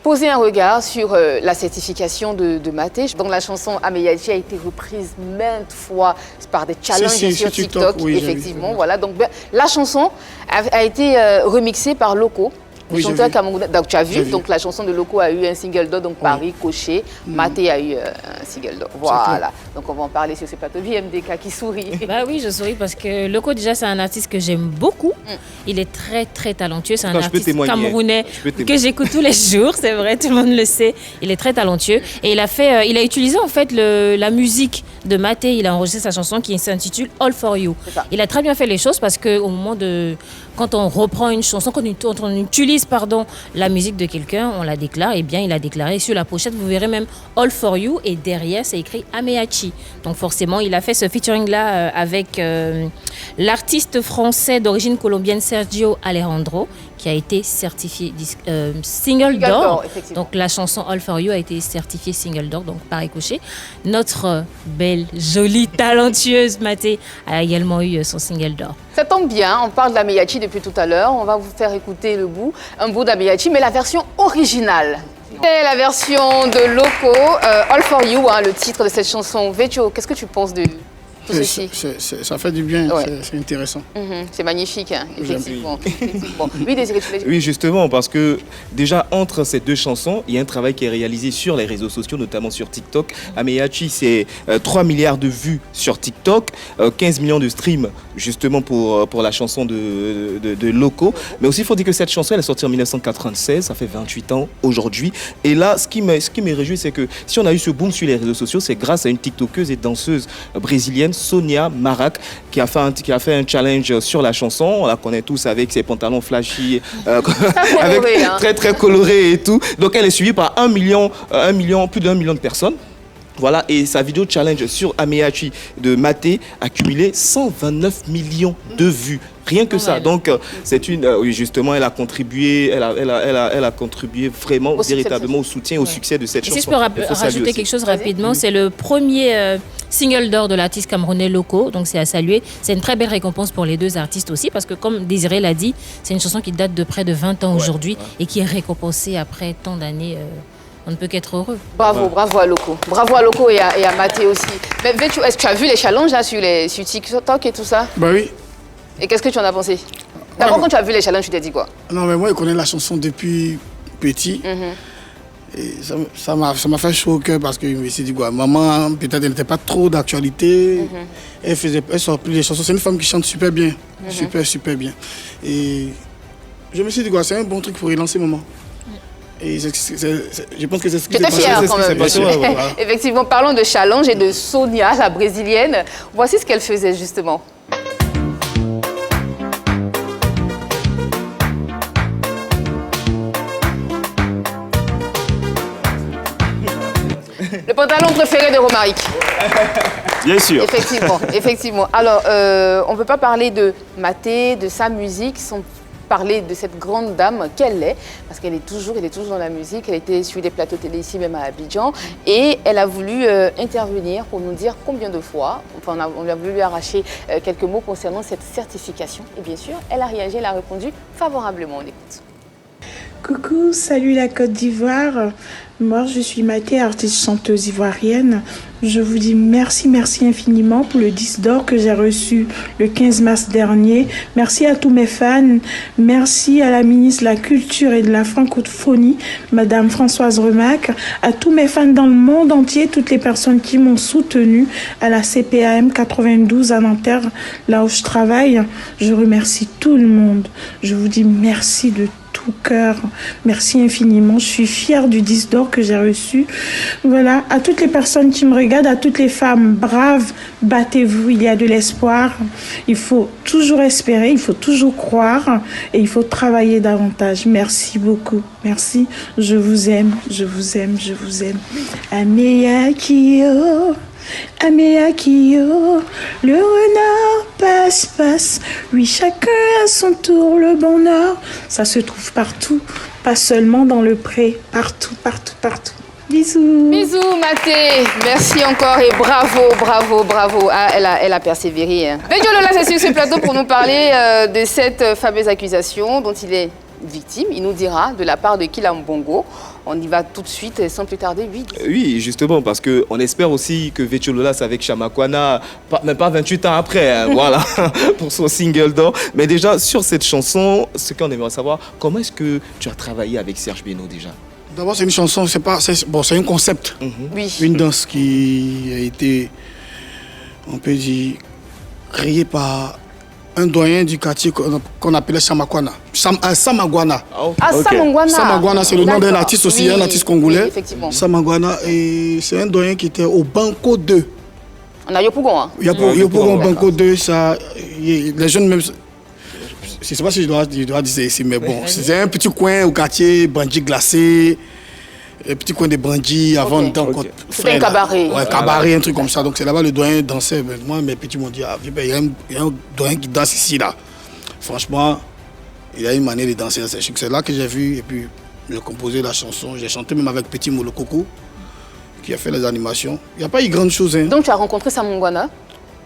poser un regard sur la certification de Maté. Donc la chanson Ameyachi a été reprise maintes fois par des challenges sur TikTok, oui, effectivement. Voilà, donc la chanson a été remixée par Loco. Le chanteur camerounais, donc tu as vu, donc la chanson de Loco a eu un single d'or, donc Paris, Coché, Maté a eu un single d'or. Voilà, donc on va en parler sur ce plateau. VMDK qui sourit. Bah oui, je souris parce que Loco déjà c'est un artiste que j'aime beaucoup. Il est très très talentueux, c'est un artiste camerounais que j'écoute tous les jours, c'est vrai, tout le monde le sait. Il est très talentueux et il a utilisé en fait la musique de Maté, il a enregistré sa chanson qui s'intitule All For You. Il a très bien fait les choses parce qu'au moment de... Quand on reprend une chanson, quand on utilise la musique de quelqu'un, on la déclare, et bien il a déclaré sur la pochette, vous verrez même All For You, et derrière c'est écrit Ameyachi. Donc forcément il a fait ce featuring là avec l'artiste français d'origine colombienne Sergio Alejandro, qui a été certifié single d'or. Donc la chanson All For You a été certifiée single d'or, donc par ricochet. Notre belle, jolie, talentueuse Maté a également eu son single d'or. Ça tombe bien, on parle de la Meyachi depuis tout à l'heure. On va vous faire écouter un bout de la Meyachi, mais la version originale. C'est la version de Loco, All For You, hein, le titre de cette chanson. Vecho, qu'est-ce que tu penses de tout ceci? Ça fait du bien, Ouais. c'est intéressant. C'est magnifique, hein, effectivement. Oui, Désiré, tu l'as dit. Oui, justement, parce que déjà, entre ces deux chansons, il y a un travail qui est réalisé sur les réseaux sociaux, notamment sur TikTok. Ameyachi, c'est 3 milliards de vues sur TikTok, 15 millions de streams, justement, pour la chanson de Loco. Mais aussi, il faut dire que cette chanson, elle est sortie en 1996, ça fait 28 ans aujourd'hui. Et là, ce qui me réjouit, c'est que si on a eu ce boom sur les réseaux sociaux, c'est grâce à une TikTokeuse et danseuse brésilienne, Sonia Marac, qui a fait un challenge sur la chanson. On la connaît tous avec ses pantalons flashy, coloré, hein. très très colorés et tout. Donc elle est suivie par plus d'1 million de personnes. Voilà, et sa vidéo challenge sur Ameyachi de Maté a cumulé 129 millions de vues. Rien que ça. Donc, c'est oui, justement, elle a contribué vraiment, véritablement au soutien, au succès de cette chanson. Si je peux rajouter quelque chose rapidement, c'est le premier single d'or de l'artiste camerounais Loco, donc c'est à saluer. C'est une très belle récompense pour les deux artistes aussi, parce que comme Désiré l'a dit, c'est une chanson qui date de près de 20 ans aujourd'hui et qui est récompensée après tant d'années. On ne peut qu'être heureux. Bravo à Loco. Bravo à Loco et à Maté aussi. Mais Vecho, est-ce que tu as vu les challenges là, sur TikTok et tout ça? Bah oui. Et qu'est-ce que tu en as pensé? D'abord, quand tu as vu les challenges, tu t'es dit quoi? Non, mais moi, je connais la chanson depuis petit. Et ça m'a fait chaud au cœur parce que je me suis dit, quoi, maman, peut-être elle n'était pas trop d'actualité. Elle sort plus des chansons. C'est une femme qui chante super bien. Super bien. Et je me suis dit, quoi, c'est un bon truc pour relancer maman. Et je pense que c'est ce qui s'est passé. J'étais fière quand même. Effectivement, parlons de challenge et de Sonia, la brésilienne. Voici ce qu'elle faisait justement. Le pantalon préféré de Romaric. Bien sûr. Effectivement. Alors, on ne peut pas parler de Maté, de sa musique, sans parler de cette grande dame qu'elle est, parce qu'elle est toujours dans la musique. Elle était sur des plateaux télé ici, même à Abidjan, et elle a voulu intervenir pour nous dire combien de fois, enfin, on a voulu lui arracher quelques mots concernant cette certification. Et bien sûr, elle a réagi, elle a répondu favorablement. On écoute. Coucou, salut la Côte d'Ivoire. Moi, je suis Maté, artiste chanteuse ivoirienne. Je vous dis merci infiniment pour le disque d'or que j'ai reçu le 15 mars dernier. Merci à tous mes fans. Merci à la ministre de la Culture et de la Francophonie, Madame Françoise Remac. À tous mes fans dans le monde entier, toutes les personnes qui m'ont soutenue à la CPAM 92 à Nanterre, là où je travaille. Je remercie tout le monde. Je vous dis merci de tout cœur. Merci infiniment. Je suis fière du disque d'or que j'ai reçu. Voilà, à toutes les personnes qui me regardent, à toutes les femmes braves, battez-vous, il y a de l'espoir. Il faut toujours espérer, il faut toujours croire et il faut travailler davantage. Merci beaucoup. Merci. Je vous aime, je vous aime, je vous aime. Ameyachi, Ameyachi, le renard passe. Oui, chacun à son tour, le bonheur. Ça se trouve partout, pas seulement dans le pré, partout. Bisous. Bisous Maté, merci encore et bravo. Ah, elle a persévéré. Vecho Lola, c'est sur ce plateau pour nous parler de cette fameuse accusation dont il est victime. Il nous dira de la part de Kilambongo. On y va tout de suite, sans plus tarder, Oui, justement, parce qu'on espère aussi que Vecho Lola, c'est avec Chamakwana, même pas 28 ans après, hein, voilà, pour son single d'or. Mais déjà, sur cette chanson, ce qu'on aimerait savoir, comment est-ce que tu as travaillé avec Serge Beno déjà? D'abord, c'est une chanson, c'est un concept. Oui. Une danse qui a été, on peut dire, créée par un doyen du quartier qu'on appelait Chamakwana. Samagwana. Samagwana, c'est le nom d'un artiste aussi, un artiste congolais. Oui, effectivement. Samagwana, et c'est un doyen qui était au Banco 2. On a Yopougon, hein? Yopougon, Banco 2, ça, les jeunes même... Je ne sais pas si je dois dire ça ici, mais bon, c'est un petit coin au quartier, bandit glacé. le petit coin des Bandits, avant, on était encore C'était un cabaret. Ouais, cabaret, un truc comme ça. Donc c'est là-bas le doyen dansait. Mais moi, mes petits m'ont dit, ah, il y a un doyen qui danse ici, là. Franchement, il a une manière de danser. C'est là que j'ai vu, et puis j'ai composé la chanson. J'ai chanté même avec Petit Molo Coco, qui a fait les animations. Il n'y a pas eu grande chose. Hein. Donc tu as rencontré Samongwana?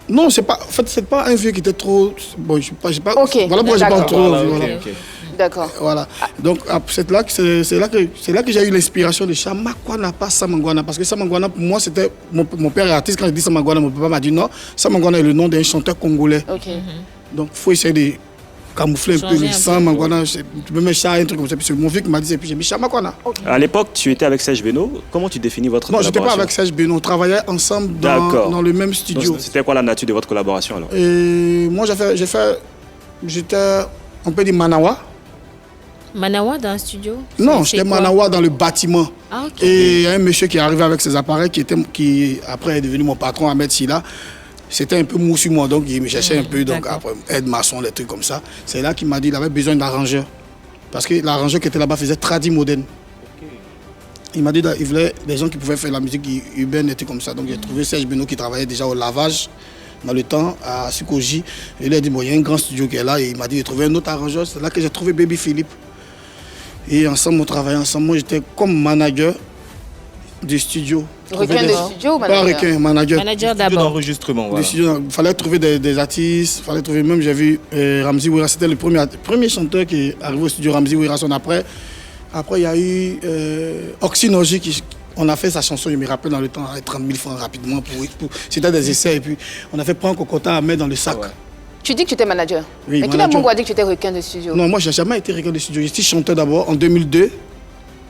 Non, c'est pas, en fait, c'est pas un vieux qui était trop... Bon, j'ai pas, ok, voilà pourquoi j'ai pas trop... Voilà, voilà. ok. D'accord. Voilà. Donc c'est là que j'ai eu l'inspiration de Chamakwana, pas Samangwana. Parce que Samangwana, pour moi, c'était... Mon père est artiste. Quand je dis Samangwana, mon papa m'a dit non. Samangwana est le nom d'un chanteur congolais. Ok. Donc il faut essayer de camoufler un peu le Samangwana. Tu peux mettre Cha, un truc comme ça. Puis c'est mon vieux qui m'a dit, et puis j'ai mis Chamakwana. À l'époque, tu étais avec Serge Beno. Comment tu définis votre Non, collaboration? j'étais pas avec Serge Beno. On travaillait ensemble dans le même studio. Donc, c'était quoi la nature de votre collaboration alors? Et moi, j'étais, on peut dire Manawa. Manawa dans un studio? Non, j'étais Manawa dans le bâtiment. Ah, ok. Et il y a un monsieur qui est arrivé avec ses appareils qui après est devenu mon patron, Ahmed Silla. C'était un peu mou sur moi, donc il me cherchait un peu, donc après, aide maçon, des trucs comme ça. C'est là qu'il m'a dit qu'il avait besoin d'arrangeur. Parce que l'arrangeur qui était là-bas faisait tradi moderne. Il m'a dit qu'il voulait des gens qui pouvaient faire la musique urbaine, des trucs comme ça. Donc j'ai trouvé Serge Beno qui travaillait déjà au lavage dans le temps à Sukoji. Il lui a dit, bon, il y a un grand studio qui est là. Et il m'a dit de trouver un autre arrangeur. C'est là que j'ai trouvé Baby Philippe. Et ensemble, on travaillait ensemble. Moi, j'étais comme manager du studio. Requin de studio ou manager? Pas requin, manager. Manager d'abord. D'enregistrement, voilà. Il fallait trouver des artistes, il fallait trouver, même j'ai vu Ramzi Ouira, c'était le premier chanteur qui est arrivé au studio, Ramzi Ouira. Après, il y a eu Oxynogie qui... On a fait sa chanson, je me rappelle, dans le temps, avec 30 000 francs rapidement. C'était des essais. Et puis, on a fait prendre Cocota à mettre dans le sac. Ah ouais. Tu dis que tu étais manager. Oui, mais qui a dit que tu étais requin de studio? Non, moi, je n'ai jamais été requin de studio. J'étais chanteur d'abord en 2002.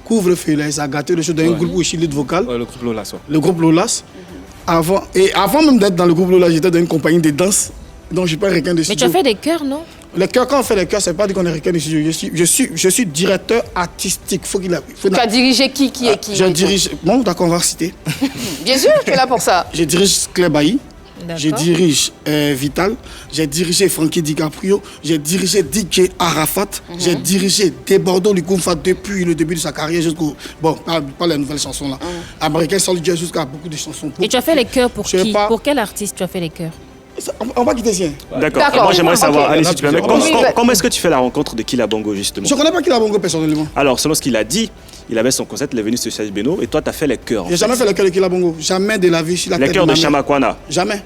Couvre-feu, là, ça a gâté le show d'un groupe où je suis lead vocal. Le groupe Lolas. Ouais. Le groupe Lolas. Avant même d'être dans le groupe Lolas, j'étais dans une compagnie de danse. Donc, je ne suis pas requin de studio. Mais tu as fait des chœurs, non? Les chœurs, quand on fait les chœurs, c'est pas dit qu'on est requin de studio. Je suis directeur artistique. Tu as dirigé qui est qui? Je dirige. Bon, d'accord, on va citer. Bien sûr, tu es là pour ça. Je dirige Claire Bailly. Je dirige Vital. J'ai dirigé Frankie DiCaprio. J'ai dirigé DJ Arafat. J'ai dirigé Debordo Lukumfa depuis le début de sa carrière jusqu'au. Bon, pas les nouvelles chansons là. Américain Soldier jusqu'à beaucoup de chansons. Et tu as fait les chœurs pour qui? Pour quel artiste tu as fait les chœurs? On va quitter ça. D'accord. Moi, j'aimerais savoir, Alice, si tu permets, comment est-ce que tu fais la rencontre de Killa Bongo, justement? Je ne connais pas Killa Bongo personnellement. Alors, selon ce qu'il a dit, il avait son concept, il est venu sur Serge Beno, et toi, tu as fait les chœurs. J'ai jamais fait les chœurs de Killa Bongo. Jamais de la vie. Les chœurs de Chamakwana? Jamais.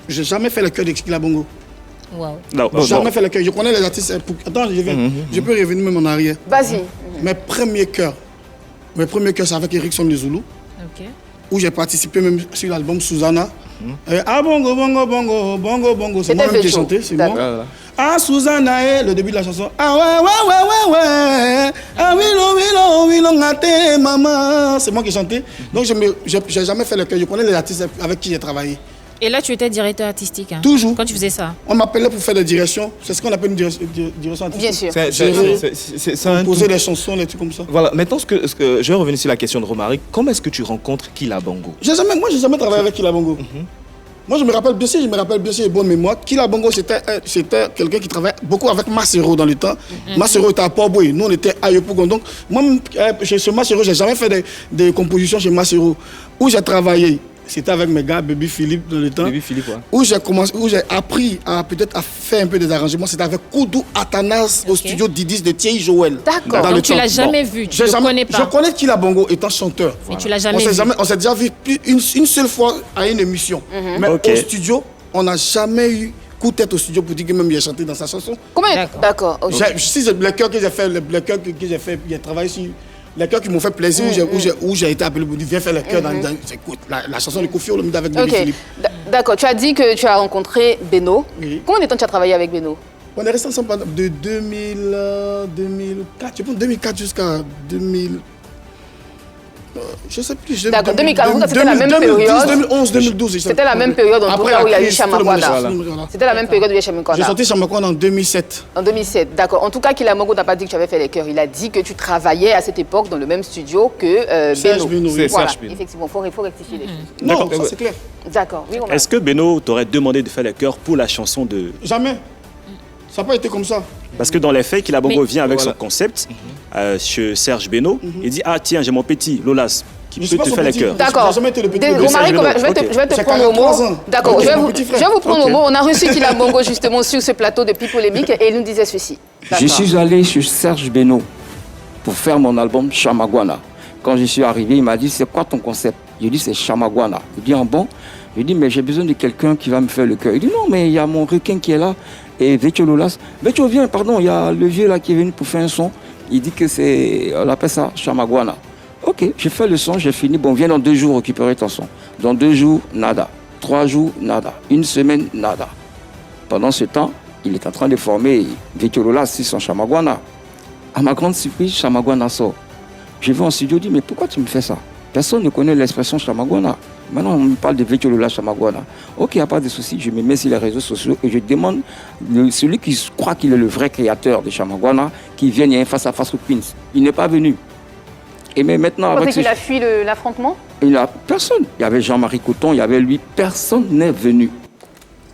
J'ai jamais fait les chœurs de Killa Bongo. Wow. Jamais fait les chœurs. Je connais les artistes. Attends, je peux revenir même en arrière. Vas-y. Mes premiers chœurs, c'est avec Erickson de Zulu. Ok. Où j'ai participé même sur l'album Susanna. Ah bongo, bongo, bongo, bongo, bongo. C'est moi qui ai chanté, c'est moi. Ah Susanna, le début de la chanson. Ah ouais. Ah oui, non, gâté, maman. C'est moi qui ai chanté. Donc je n'ai jamais fait le chœur. Je connais les artistes avec qui j'ai travaillé. Et là, tu étais directeur artistique, hein? Toujours. Quand tu faisais ça? On m'appelait pour faire des directions. C'est ce qu'on appelle une direction artistique. Bien sûr. C'est poser des chansons, des trucs comme ça. Voilà, maintenant, je vais revenir sur la question de Romaric. Comment est-ce que tu rencontres Killa Bongo? Moi, j'ai jamais travaillé avec Killa Bongo. Moi, je me rappelle bien sûr, bonne mémoire. Killa Bongo, c'était quelqu'un qui travaillait beaucoup avec Macero dans le temps. Macero était à Port-Boué. Nous, on était à Yopougon. Donc, moi, chez ce Macero, je n'ai jamais fait des compositions chez Macero. Où j'ai travaillé, c'était avec mes gars, Baby Philippe dans le temps. Baby Philippe, ouais. Où j'ai appris à peut-être à faire un peu des arrangements. C'était avec Koudou Atanas au studio Didis de Thierry Joël. D'accord. Donc tu l'as jamais vu, tu ne connais pas. Je connais Killa Bongo étant chanteur. Mais tu l'as jamais vu. On s'est déjà vu une seule fois à une émission. Mais au studio, on n'a jamais eu coup de tête au studio pour dire que même il a chanté dans sa chanson. Comment? D'accord. Si les chœurs que j'ai fait, il a travaillé sur les chœurs qui m'ont fait plaisir, où j'ai été appelé pour dire viens faire les chœurs dans la chanson de Kofi Olomide avec Baby Philippe. D'accord, tu as dit que tu as rencontré Beno. Combien de temps tu as travaillé avec Beno? On est resté ensemble de 2004, je pense 2004 jusqu'à 2000. Je sais plus. D'accord, 2004, c'était la même période. 2011, 2012. C'était la même période où il y a eu Chamakwana. C'était la même période où il y a eu Chamakwana. J'ai sorti Chamakwana en 2007. En 2007, d'accord. En tout cas, Killa Bongo n'a pas dit que tu avais fait les chœurs. Il a dit que tu travaillais à cette époque dans le même studio que Beno. Voilà, effectivement, il faut rectifier les choses. Non, ça c'est clair. D'accord. Oui, est-ce que Beno t'aurait demandé de faire les chœurs pour la chanson de... Jamais. Ça n'a pas été comme ça. Parce que dans les faits, Killa Bongo Mais- vient avec Voilà. son concept chez Serge Beno. Il dit, ah tiens, j'ai mon petit, Lolas, qui Je suis peut pas te son faire les petit. cœurs. D'accord. J'ai jamais été le petit Dé- de Romaric, Serge je vais te, Beno. je vais te J'ai prendre au 43 mot. ans. D'accord, Ok, je vais mon vous, petit je frère. vais vous prendre Ok. au mot. On a reçu Killa Bongo justement sur ce plateau depuis Polémique et il nous disait ceci. Je D'accord. suis allé chez Serge Beno pour faire mon album Chamagwana. Quand je suis arrivé, il m'a dit, c'est quoi ton concept? Je lui ai dit, c'est Chamagwana. Il dit, ah bon? Je lui ai dit, mais j'ai besoin de quelqu'un qui va me faire le cœur. Il dit, non, mais il y a mon requin qui est là. Et Vetio Lolas. Vetio, viens, pardon, il y a le vieux là qui est venu pour faire un son. Il dit que c'est, on appelle ça Chamagwana. Ok, j'ai fait le son, j'ai fini. Bon, viens dans 2 jours récupérer ton son. Dans 2 jours, nada. 3 jours, nada. 1 semaine, nada. Pendant ce temps, il est en train de former Vetio Lolas sur son Chamagwana. À ma grande surprise, Chamagwana sort. Je vais en studio, je dis, mais pourquoi tu me fais ça? Personne ne connaît l'expression Chamagwana. Maintenant, on me parle de Vetio Lolas Chamagwana. Ok, il n'y a pas de souci, je me mets sur les réseaux sociaux et je demande celui qui croit qu'il est le vrai créateur de Chamagwana, qui vienne, il y a un face-à-face au Queens. Il n'est pas venu. Et mais maintenant, Vous avec pensez qu'il a fui l'affrontement? il n'y a personne. Il y avait Jean-Marie Coton, il y avait lui, personne n'est venu.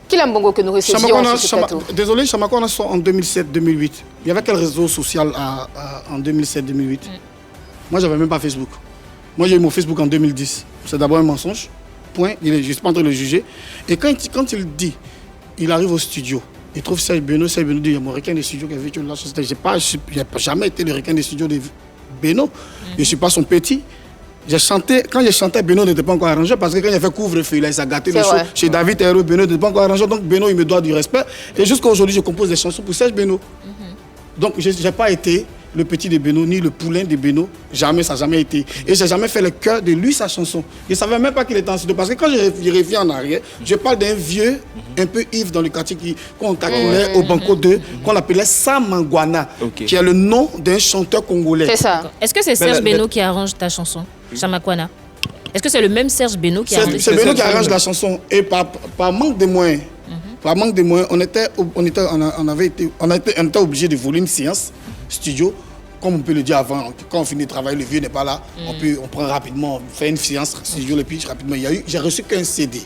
Killa Bongo que nous recevions Chamakwana, sur ce plateau. désolé, Chamakwana sort en 2007-2008. Il y avait quel réseau social en 2007-2008? Moi, j'avais même pas Facebook. Moi, j'ai eu mon Facebook en 2010. C'est d'abord un mensonge. Point. Je ne suis pas en train de le juger. Et quand il dit, il arrive au studio, il trouve Serge Beno dit, il y a mon requin de studio qui a vécu la société. Je n'ai jamais été le requin de studio de Beno. Je ne suis pas son petit. Quand j'ai chanté, Beno n'était pas encore arrangé parce que quand il a fait couvre-feu, il a gâté le C'est show. vrai. Chez David Hero, Beno n'était pas encore arrangé. Donc Beno, il me doit du respect. Et jusqu'à aujourd'hui, je compose des chansons pour Serge Beno. Donc je n'ai pas été le petit de Beno, ni le poulain de Beno. Jamais, ça n'a jamais été. Et je n'ai jamais fait le cœur de lui, sa chanson. Je ne savais même pas qu'il était en studio. Parce que quand je reviens en arrière, je parle d'un vieux, un peu Yves dans le quartier, qu'on calculait au Banco 2, qu'on appelait Samangwana, Ok. qui est le nom d'un chanteur congolais. C'est ça. Est-ce que c'est Serge Beno qui arrange ta chanson, Chamakwana? Est-ce que c'est le même Serge Beno qui arrange? C'est Beno qui arrange la chanson. Et par manque de moyens, on était obligé de voler une séance studio. Comme on peut le dire avant, quand on finit de travailler, le vieux n'est pas là. On prend rapidement, on fait une séance studio, le pitch rapidement. J'ai reçu qu'un CD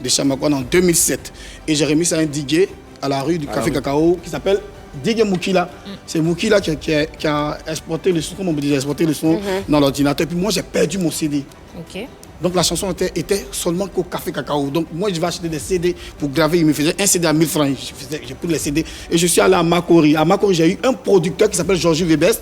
de Chamakwana en 2007. Et j'ai remis ça à un DJ à la rue du Café Cacao qui s'appelle DJ Moukila. C'est Moukila qui a exporté le son, comme on me dit, exporté le son dans l'ordinateur. Puis moi, j'ai perdu mon CD. Ok. Donc la chanson était seulement qu'au Café Cacao. Donc moi, je vais acheter des CD pour graver. Il me faisait un CD à 1000 francs. J'ai pris les CD. Et je suis allé à Makori. À Makori, j'ai eu un producteur qui s'appelle Georges Webest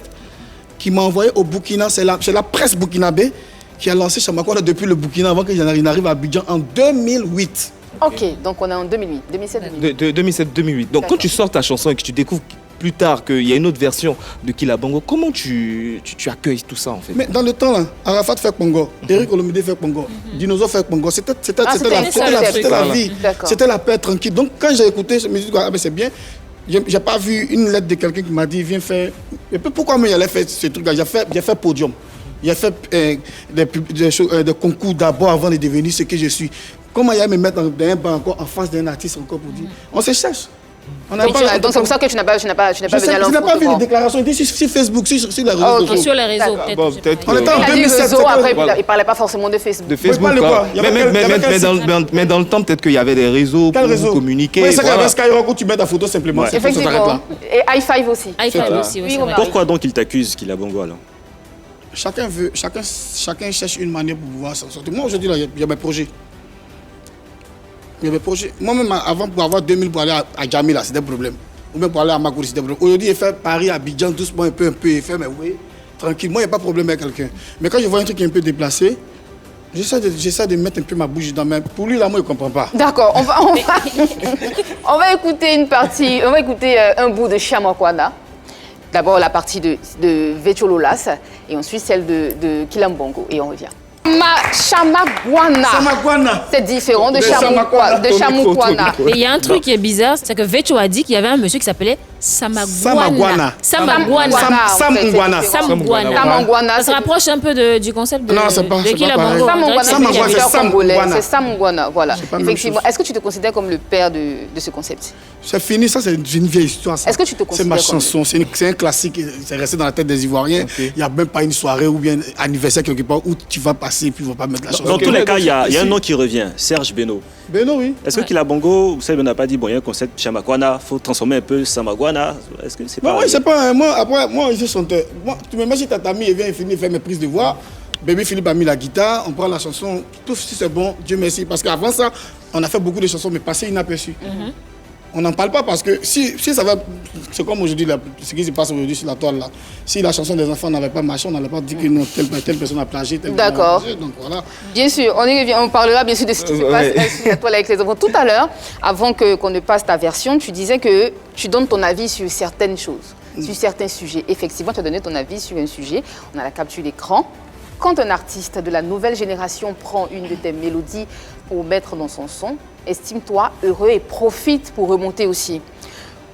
qui m'a envoyé au Burkina. C'est la presse burkinabé qui a lancé Chamakwana depuis le Burkina avant qu'il n'arrive à Abidjan en 2008. Ok, donc on est en 2008, 2007-2008. De 2007-2008. Donc quand D'accord. tu sors ta chanson et que tu découvres plus tard qu'il y a une autre version de Killa Bongo, comment tu accueilles tout ça en fait? Mais dans le temps, là, Arafat fait Congo, Eric Olomide fait Congo, Dinosaure fait Congo. C'était c'était la ça, vie. D'accord. C'était la paix tranquille. Donc quand j'ai écouté cette musique, ah, ben, c'est bien. J'ai pas vu une lettre de quelqu'un qui m'a dit viens faire. Et puis pourquoi moi j'allais faire ce truc-là? J'ai fait podium. J'ai fait des concours d'abord avant de devenir ce que je suis. Comment il y a me mettre dans un banc encore en face d'un artiste encore pour dire on se cherche. On n'a Donc c'est pour ça que tu n'as pas venu à je n'ai pas vu les déclarations. Il dit sur Facebook, sur les réseaux Oh, ok. sociaux. Sur les réseaux, D'accord. peut-être. Bon, je sais peut-être pas. On était en Il a dit 2007. réseau, après voilà. il parlait pas forcément de Facebook. De Facebook, parlez quoi? Il y avait mais dans le temps, peut-être qu'il y avait des réseaux Quel pour réseau? communiquer. Oui, c'est qu'il y avait voilà. Skyrock où tu mets ta photo simplement. Ouais. c'est tout, ça s'arrête Effectivement. là. Et High Five aussi. High C'est Five ça. aussi, Oui, c'est on vrai. a- Pourquoi donc il t'accuse, Killa Bongo alors? Chacun cherche une manière pour pouvoir s'en sortir. Moi, aujourd'hui, il y a mes projets. Il y a mes projets. Moi-même, avant, pour avoir 2000 pour aller à Djamila, c'était un problème. Ou même pour aller à Makori, c'était un problème. Aujourd'hui, il fait Paris, Abidjan, doucement, un peu. Il fait, mais oui, tranquille. Moi, il n'y a pas de problème avec quelqu'un. Mais quand je vois un truc qui est un peu déplacé, j'essaie de mettre un peu ma bouche dans ma... Pour lui, là, moi, il ne comprend pas. D'accord, on va écouter une partie, on va écouter un bout de Chamakwana. D'abord la partie de Vetio Lolas et ensuite celle de Killa Bongo et on revient. Chamakwana. Samagwana. C'est différent de De Chamakwana. De Chamakwana. Mais il y a un truc qui est bizarre, c'est que Vetio a dit qu'il y avait un monsieur qui s'appelait Samagwana. Samagwana. Samagwana. Samungwana. Samagwana. Samangwana. Ça se rapproche un peu du concept de, Non, c'est pas Killa pareil. Bongo. Samangwana, c'est Samangwana, un chanteur c'est congolais. Samungwana. C'est Samangwana, voilà. pas la même Effectivement. chose. Est-ce que tu te considères comme le père de ce concept? C'est fini, ça, c'est une vieille histoire. ça. Est-ce que tu te C'est ma considères comme- chanson, c'est un classique, c'est resté dans la tête des Ivoiriens. Il n'y a même pas une soirée ou bien un anniversaire quelque part où tu vas passer casser, puis ils vont pas mettre la chanson. Dans tous les cas, il y a un nom qui revient, Serge Beno. Beno, oui. Est-ce que Kilabongo, Serge Beno n'a pas dit, bon, il y a un concept Chamagwana, il faut transformer un peu Samagwana. Est-ce que c'est pas... Oui, c'est pas... Moi, je suis chanteur. Moi, tu me mets si ta Tami vient finir faire mes prises de voix. Bébé Philippe a mis la guitare, on prend la chanson. Tout si c'est bon, Dieu merci. Parce qu'avant ça, on a fait beaucoup de chansons, mais passées inaperçues. On n'en parle pas parce que si ça va... C'est comme aujourd'hui, ce qui se passe aujourd'hui sur la toile là. Si la chanson des enfants n'avait pas marché, on n'allait pas dire que non, telle personne a plagié, telle personne a plagié. Donc voilà. Bien sûr, on parlera bien sûr de ce qui se passe sur la toile avec les enfants. Tout à l'heure, avant qu'on ne passe ta version, tu disais que tu donnes ton avis sur certaines choses, sur certains sujets. Effectivement, tu as donné ton avis sur un sujet. On a la capture d'écran. Quand un artiste de la nouvelle génération prend une de tes mélodies pour mettre dans son son, estime-toi heureux et profite pour remonter aussi.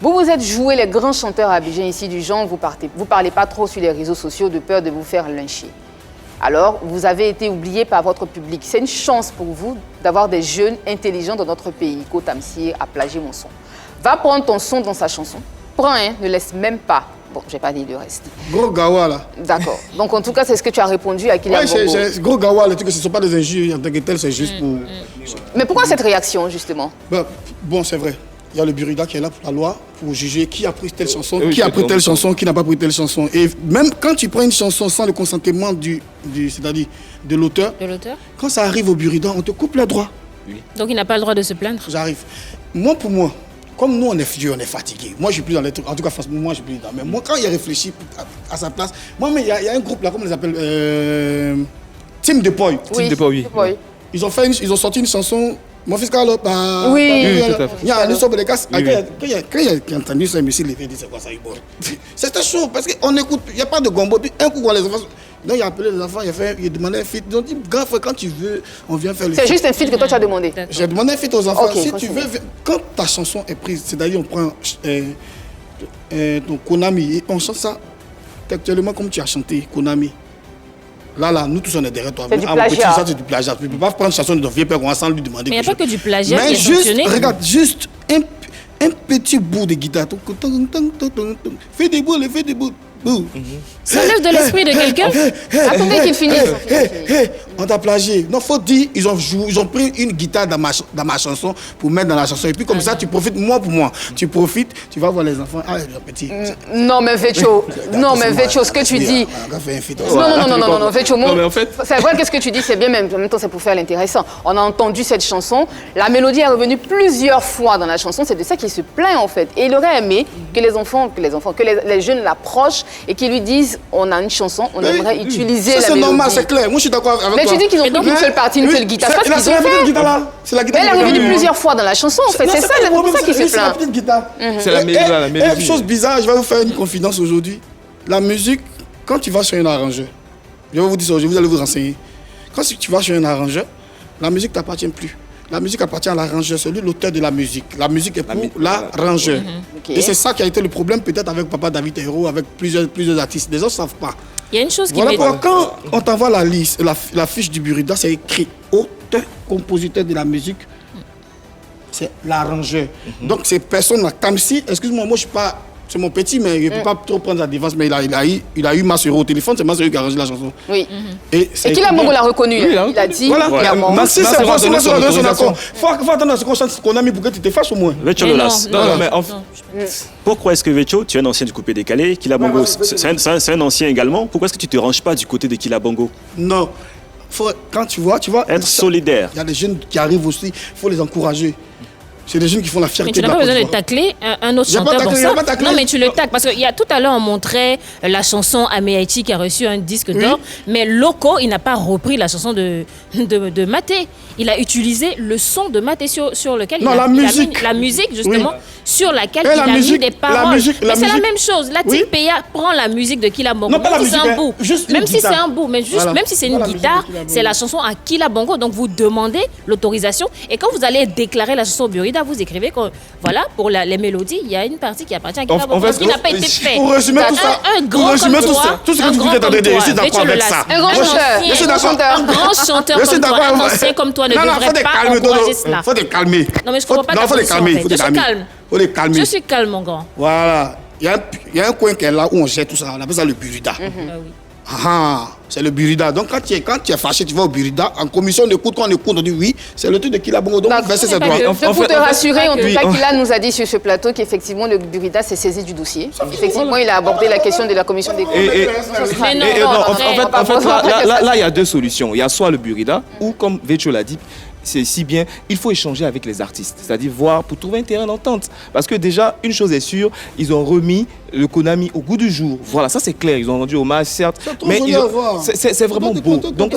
Vous vous êtes joué les grands chanteurs à Abidjan ici du genre, vous parlez pas trop sur les réseaux sociaux de peur de vous faire lyncher. Alors, vous avez été oublié par votre public. C'est une chance pour vous d'avoir des jeunes intelligents dans notre pays. Kotamsier a plagié mon son. Va prendre ton son dans sa chanson. Prends un, ne laisse même pas. Bon, je n'ai pas dit le reste. Gros gawa là. D'accord. Donc en tout cas, c'est ce que tu as répondu à Kilabongo. Oui, gros gawa, le truc, ce ne sont pas des injures en tant que tel, c'est juste pour... Mais pourquoi cette réaction, justement? Bon, c'est vrai. Il y a le Burida qui est là pour la loi, pour juger qui a pris telle chanson, qui a pris telle chanson, qui n'a pas pris telle chanson. Et même quand tu prends une chanson sans le consentement c'est-à-dire de l'auteur, quand ça arrive au Burida, on te coupe les droits. Oui. Donc il n'a pas le droit de se plaindre? J'arrive. Moi, pour moi, comme nous, on est vieux, on est fatigué. Moi, je suis plus dans les trucs. En tout cas, moi, je suis plus dans. Mais moi, quand il a réfléchi à sa place, moi, mais il y a un groupe là, comment on les appelle Team Depoy. Oui, Team Depoy. Ils ont sorti une chanson. Mon fils Carlo, tout à fait. Il y a un sobre de casse. Quand il a entendu ça, monsieur, il a dit c'est quoi ça, il boit. C'était chaud parce qu'on écoute, il n'y a pas de gombo. Puis un coup, quand les enfants. Donc il a appelé les enfants, il a demandé un feat. Ils ont dit, grand frère, quand tu veux, on vient faire le feat. C'est juste un feat que toi tu as demandé. J'ai demandé un feat aux enfants. Si tu veux, quand ta chanson est prise, c'est-à-dire on prend ton Konami et on chante ça textuellement comme tu as chanté Konami. Là, nous tous on est derrière toi. C'est du plagiat. Ça, c'est du plagiat. Tu ne peux pas prendre une chanson de ton vieux père sans lui demander. Mais il n'y a pas que du plagiat mais qui est sanctionné. Regarde, juste un petit bout de guitare. Fais des boules, fais des boules. Ça lève de l'esprit de quelqu'un. Attendez qu'il finisse. On t'a plagié. Non, faut dire, ils ont pris une guitare dans ma chanson pour mettre dans la chanson. Et puis comme ça, tu profites, moi pour moi. Tu profites, tu vas voir les enfants. Ah, le petit. Non, mais Vecho, ce que tu dis. Non, Vecho, c'est vrai que ce que tu dis, c'est bien, mais en même temps, c'est pour faire l'intéressant. On a entendu cette chanson. La mélodie est revenue plusieurs fois dans la chanson. C'est de ça qu'il se plaint, en fait. Et il aurait aimé que les jeunes l'approchent et qu'ils lui disent on a une chanson, on aimerait utiliser la mélodie. C'est normal, c'est clair. Moi, je suis d'accord avec toi. Mais tu dis qu'ils ont pris une seule partie, une seule guitare. C'est ce qu'ils ont fait. Mais elle est revenue plusieurs fois dans la chanson, en fait. C'est ça qui se plaint. C'est la petite guitare. C'est la mélodie. Chose bizarre, je vais vous faire une confidence aujourd'hui. La musique, quand tu vas sur un arrangeur, je vais vous dire ça, vous allez vous renseigner. Quand tu vas sur un arrangeur, la musique ne t'appartient plus. La musique appartient à l'arrangeur, c'est lui l'auteur de la musique. La musique est pour l'arrangeur. Et c'est ça qui a été le problème peut-être avec Papa David Hero, avec plusieurs artistes. Les gens ne savent pas. Il y a une chose qui voilà pourquoi quand on t'envoie la liste, la fiche du Burida, c'est écrit auteur, compositeur de la musique, c'est l'arrangeur. Donc ces personnes-là, Tamsi, excuse-moi, moi je suis pas... C'est mon petit, mais il ne peut pas trop prendre la défense, mais il a eu Massero au téléphone, c'est Massero qui a arrangé la chanson. Oui. Et Kilabongo l'a reconnu, il a dit clairement. Si c'est vrai, c'est son accord. Il faut attendre à ce qu'on chante qu'on a mis pour que tu te fasses au moins. Vecho Lolas. Pourquoi est-ce que Vecho, tu es un ancien du coupé décalé, Kilabongo, c'est un ancien également, pourquoi est-ce que tu ne te ranges pas du côté de Kilabongo? Non. Quand tu vois... Être solidaire. Il y a des jeunes qui arrivent aussi, il faut les encourager. C'est des jeunes qui font la fierté. Mais tu n'as pas besoin de tacler un autre chanteur pour ça. Non, mais tu le tacles. Parce qu'il y a tout à l'heure, on montrait la chanson Ameaïti qui a reçu un disque d'or. Mais Loco, il n'a pas repris la chanson de Maté. Il a utilisé le son de Maté sur lequel il a mis la musique, justement, sur laquelle il a mis des paroles. Mais c'est la même chose. La Tilpeya prend la musique de Kilabongo. Même si c'est un bout. Même si c'est un bout. Même si c'est une guitare, c'est la chanson à Kilabongo. Donc vous demandez l'autorisation. Et quand vous allez déclarer la chanson Burida, vous écrivez que, voilà, pour les mélodies, il y a une partie qui appartient à Kilabongo, qui n'a pas été fait. Pour résumer tout ça, un grand comme toi, tout ce que vous êtes en train de dire, je suis d'accord avec ça. Un grand chanteur. Un grand chanteur comme toi, un ancien comme toi ne devrait pas encourager cela. Il faut te calmer. Non, mais je ne comprends pas ta position, en fait. Je suis calme. Faut les calmer. Je suis calme, mon grand. Voilà. Il y a un coin qui est là où on gère tout ça. On appelle ça le Burida. Ah, c'est le burida. Donc quand tu es fâché, tu vas au burida. En commission d'écoute, quand on écoute, on dit oui, c'est le truc de Kilabongo. Donc verser ses droits. Pour te rassurer, en tout oui, cas, Kila nous a dit sur ce plateau qu'effectivement le burida s'est saisi du dossier. Effectivement, il a abordé la question de la commission d'écoute. Mais non, Et non, en après, fait, là, il y a deux solutions. Il y a soit le burida, ou comme Vecho l'a dit, c'est si bien, il faut échanger avec les artistes, c'est-à-dire voir pour trouver un terrain d'entente. Parce que déjà, une chose est sûre, ils ont remis le Konami au goût du jour. Voilà, ça c'est clair, ils ont rendu hommage, certes, mais c'est vraiment beau. Donc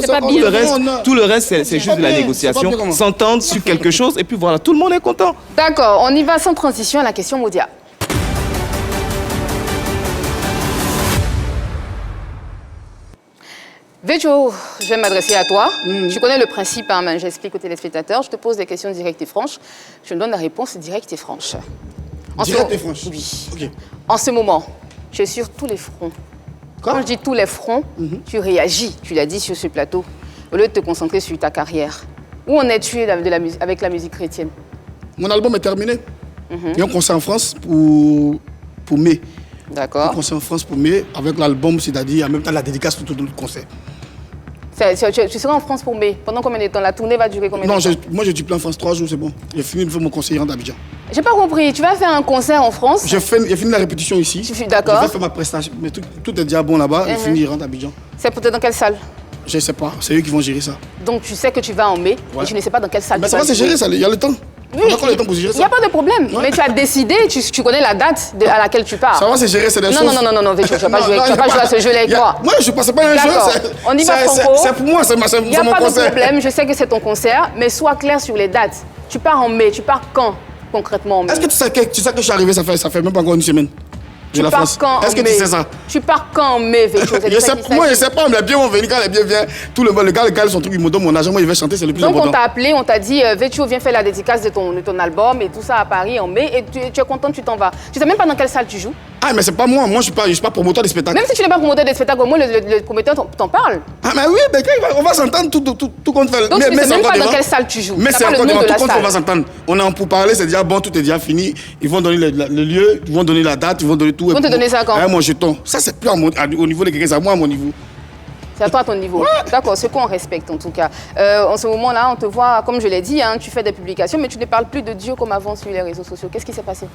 tout le reste, c'est juste de la négociation, s'entendre sur quelque chose, et puis voilà, tout le monde est content. D'accord, on y va sans transition à la question Modia. Vecho, je vais m'adresser à toi. Tu connais le principe, hein, mais j'explique aux téléspectateurs. Je te pose des questions directes et franches. Je me donne la réponse directe et franche. Directe et franche. Oui. Ok. En ce moment, tu es sur tous les fronts. Quand je dis tous les fronts, tu réagis, tu l'as dit sur ce plateau, au lieu de te concentrer sur ta carrière. Où en es-tu avec la musique chrétienne? Mon album est terminé. Il y a un concert en France pour mai. D'accord. Un concert en France pour mai, avec l'album, c'est-à-dire en même temps la dédicace tout le concert. Tu seras en France pour mai. Pendant combien de temps? La tournée va durer combien de temps? Non, moi je dis plein en France, 3 jours, c'est bon. J'ai fini de faire mon concert en d'Abidjan. J'ai pas compris. Tu vas faire un concert en France? J'ai fini la répétition ici. D'accord. Je vais faire ma prestation. Mais tout est déjà bon là-bas. J'ai fini, je rentre à Abidjan. C'est peut-être dans quelle salle? Je ne sais pas. C'est eux qui vont gérer ça. Donc tu sais que tu vas en mai et tu ne sais pas dans quelle salle Mais tu ça vas va, c'est jouer. géré ça. Il y a le temps. Oui, on a encore le temps pour gérer ça. Il n'y a pas de problème. Mais tu as décidé, tu connais la date à laquelle tu pars. Ça va, c'est géré, c'est des choses. Non, Vecho, tu ne vas pas jouer à ce jeu-là avec moi. Moi, je ne passe pas un jeu. On y va franco. C'est pour moi, c'est mon concert. Il n'y a pas de problème, je sais que c'est ton concert, mais sois clair sur les dates. Tu pars en mai, tu pars quand concrètement en mai? Est-ce que tu sais que je suis arrivé, ça fait même pas encore une semaine? Tu pars quand en mai? Est-ce que tu sais ça? Tu pars quand en mai, Vecho? Moi, je sais pas, mais les biens vont venir, quand les biens viennent, tout le monde, le gars, son truc, il me donne mon argent, moi, il va chanter, c'est le plus important. Donc, on t'a appelé, on t'a dit, Vecho, viens faire la dédicace de ton album et tout ça à Paris en mai, et tu es content, tu t'en vas. Tu sais même pas dans quelle salle tu joues? Ah, mais c'est pas moi, je suis pas promoteur des spectacles. Même si tu n'es pas promoteur des spectacles, au moins le promoteur t'en parle. Ah, mais oui, mais on va s'entendre tout compte fait. Donc, tu ne sais même pas dans quelle salle tu joues. Mais c'est encore devant, tout compte, on va s'entendre. On est en pour parler, c'est déjà bon, tout est déjà fini. Ils vont donner le lieu, ils vont donner la date, ils vont donner tout. Ils vont te donner ça quand? Mon jeton. Ça, c'est plus au niveau de quelqu'un, c'est à moi, à mon niveau. C'est à toi à ton niveau. D'accord, ce qu'on respecte en tout cas. En ce moment-là, on te voit, comme je l'ai dit, hein, tu fais des publications, mais tu ne parles plus de Dieu comme avant sur les réseaux sociaux. Qu'est-ce qui s'est passé?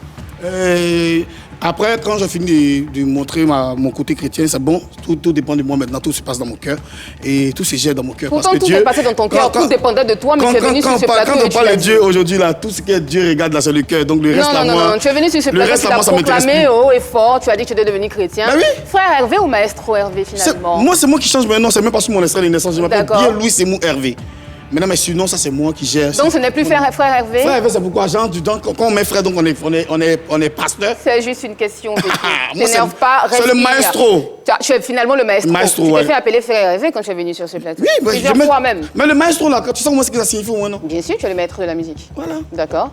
Après, quand j'ai fini de montrer mon côté chrétien, c'est bon, tout dépend de moi maintenant, tout se passe dans mon cœur et tout se gère dans mon cœur. Pourtant, tout s'est passé dans ton cœur, tout dépendait de toi, mais tu es venu sur ce plateau. Quand on parle de Dieu aujourd'hui, là, tout ce que Dieu regarde là, c'est le cœur. Donc le reste là, moi. Non, tu es venu sur ce plateau, tu l'as proclamé haut et fort, tu as dit que tu étais devenu chrétien. Ben oui. Frère Hervé ou maestro Hervé finalement? Moi, c'est moi qui change maintenant, c'est même pas sur mon extrait de naissance, je m'appelle bien Louis Semou Hervé. Maintenant, mais sinon, ça c'est moi qui gère. Donc ce n'est plus frère Hervé? Frère Hervé, c'est pourquoi, genre, quand on met frère, donc on est pasteur. C'est juste une question. T'énerve pas, c'est le maestro. Tu es finalement le maestro. Tu t'es fait appeler frère Hervé quand tu es venu sur ce plateau. Oui, plusieurs fois même. Mais le maestro, là, tu sais moi ce que ça signifie, moi, non? Bien sûr, tu es le maître de la musique. Voilà. D'accord.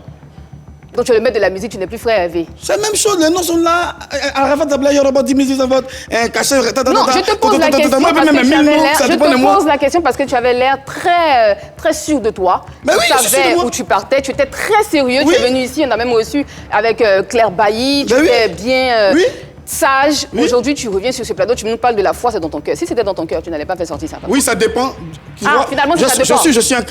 Donc tu es le maître de la musique, tu n'es plus frère Hervé. C'est la même chose, les noms sont là. Arafat Zabla, Yoruba, 10 000, un cachet. Non, je te pose la question parce que tu avais l'air. Je te pose la question parce que tu avais l'air très sûr de toi. Mais oui, tu savais où tu partais, tu étais très sérieux. Oui. Tu es venu ici, on a même reçu avec Claire Bailly. Tu étais bien sage. Oui. Aujourd'hui, tu reviens sur ce plateau, tu nous parles de la foi, c'est dans ton cœur. Si c'était dans ton cœur, tu n'allais pas faire sortir ça. Oui, ça dépend. Finalement, ça dépend.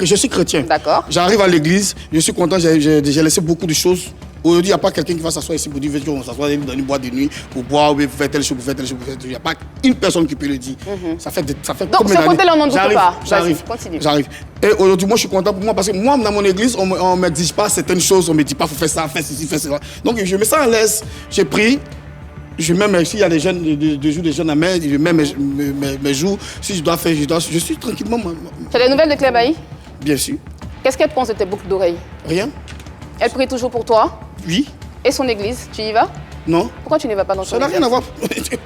Je suis chrétien. D'accord. J'arrive à l'église, je suis content, j'ai laissé beaucoup de choses. Aujourd'hui, il n'y a pas quelqu'un qui va s'asseoir ici pour dire on s'assoit dans une boîte de nuit pour boire ou pour faire telle chose, pour faire telle chose, pour faire telle chose. Il n'y a pas une personne qui peut le dire. Ça fait donc, combien ce côté-là, on n'en doute pas. J'arrive. Et aujourd'hui, moi, je suis content pour moi parce que moi, dans mon église, on ne m'exige pas certaines choses. On ne me dit pas, il faut faire ça, faire ceci, faire cela. Donc, je mets ça en laisse. J'ai pris. Je mets mes, s'il y a des jeunes, des jeunes à main, je mets mes jours. Si je dois faire, je suis tranquillement. Tu as des nouvelles de Claire Bailly? Bien sûr. Qu'est-ce qu'elle pense de tes boucles d'oreilles? Rien. Elle prie toujours pour toi? Oui. Et son église, tu y vas? Non. Pourquoi tu n'y vas pas dans son église? Ça n'a rien à voir.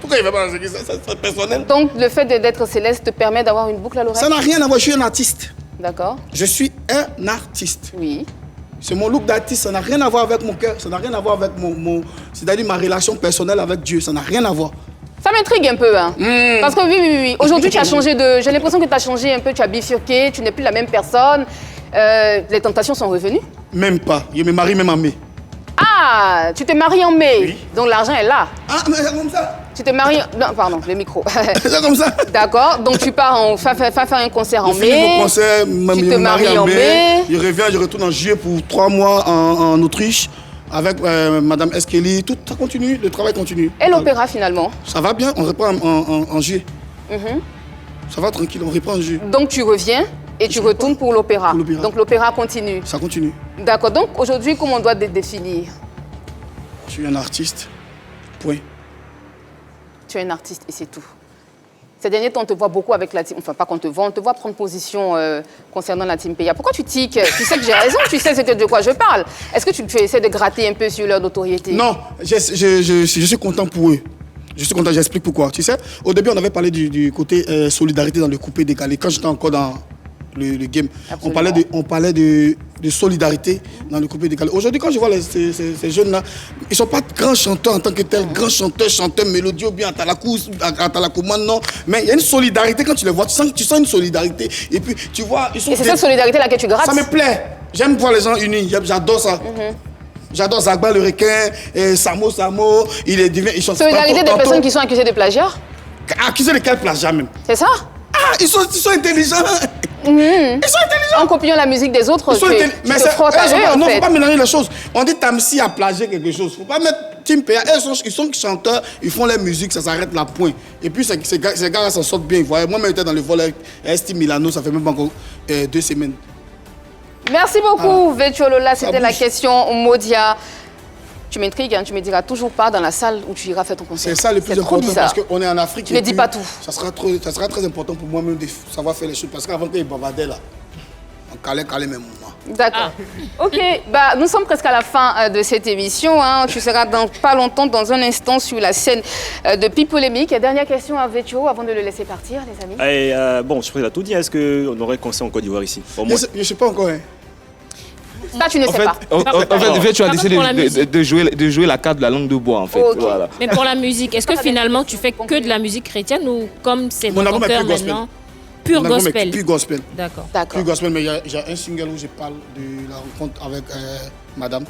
Pourquoi il ne va pas dans l'église? C'est personnel. Donc le fait d'être céleste te permet d'avoir une boucle à l'oreille? Ça n'a rien à voir, je suis un artiste. D'accord. Je suis un artiste. Oui. C'est mon look d'artiste, ça n'a rien à voir avec mon cœur, ça n'a rien à voir avec c'est-à-dire ma relation personnelle avec Dieu, ça n'a rien à voir. Ça m'intrigue un peu, hein. Parce que oui. Aujourd'hui, tu as changé de... J'ai l'impression que tu as changé un peu, tu as bifurqué, tu n'es plus la même personne. Les tentations sont revenues? Même pas, je me marie même en mai. Ah, tu te maries en mai, oui. Donc l'argent est là. Ah, mais c'est comme ça. Tu te maries... Non, pardon, le micro. C'est comme ça. D'accord, donc tu pars faire un concert en Je finis mai. mon concert, Tu te maries en mai. Je reviens, je retourne en juillet pour 3 mois en Autriche avec Madame Eskeli. Tout ça continue, le travail continue. Et l'opéra finalement? Ça va bien, on reprend en juillet. Ça va tranquille, on reprend en juillet. Donc tu reviens et tu retournes pour l'opéra. Donc l'opéra continue. Ça continue. D'accord, donc aujourd'hui, comment on doit te définir? Je suis un artiste, point. Tu es un artiste et c'est tout. Ces derniers temps, on te voit beaucoup avec la team, enfin pas qu'on te voit, on te voit prendre position concernant la team PA. Pourquoi tu tiques? Tu sais que j'ai raison, tu sais de quoi je parle. Est-ce que tu essaies de gratter un peu sur leur notoriété? Non, je suis content pour eux. Je suis content, j'explique pourquoi. Tu sais, au début, on avait parlé du côté solidarité dans le coupé décalé. Quand j'étais encore dans le game, on parlait de solidarité dans le coupé décalé. Aujourd'hui, quand je vois ces jeunes-là, ils ne sont pas grands chanteurs en tant que tels, grands chanteurs mélodieux ou bien à Talakoumane, non. Mais il y a une solidarité quand tu les vois, tu sens une solidarité. Et puis, tu vois, ils sont... Et c'est cette solidarité-là que tu grattes? Ça me plaît. J'aime voir les gens unis, j'adore ça. J'adore Zagba le requin, et Samo, il est divin. Solidarité des personnes qui sont accusées de plagiat? Accusées de quel plagiat même? C'est ça? Ah, ils sont intelligents. Ils sont intelligents. En copiant la musique des autres, mais tu te frottes à eux, en non, fait. faut pas mélanger les choses. On dit Tamsi a plagié quelque chose. Faut pas mettre Team PA. Ils sont chanteurs, ils font leur musique, ça s'arrête là, point. Et puis ces gars-là s'en sortent bien. Moi, j'étais dans le vol avec ST Milano, ça fait même pas encore 2 semaines. Merci beaucoup, Vetcho Lola. C'était la question Modia. Tu m'intrigues, hein, tu me diras toujours pas dans la salle où tu iras faire ton concert. C'est ça le plus important parce qu'on est en Afrique. Ne dis pas tout. Ça sera très important pour moi-même de savoir faire les choses parce qu'avant qu'il bavardait là, on calait même moi. D'accord. Ok, nous sommes presque à la fin de cette émission. Hein. Tu seras dans pas longtemps, dans un instant, sur la scène de Pipolémique. Dernière question à Vetcho avant de le laisser partir, les amis. Et, bon, je crois qu'il a tout dit. Est-ce qu'on aurait concert en Côte d'Ivoire ici? Je ne sais pas encore. Hein. Ça, tu ne sais pas. En fait, tu as décidé de jouer la carte de la langue de bois, en fait. Okay. Voilà. Mais pour la musique, est-ce que finalement tu fais que de la musique chrétienne ou comme c'est Mon album est cœur pur gospel. maintenant? Pur gospel. Pur gospel. D'accord. Pur gospel, mais j'ai un single où je parle de la rencontre avec madame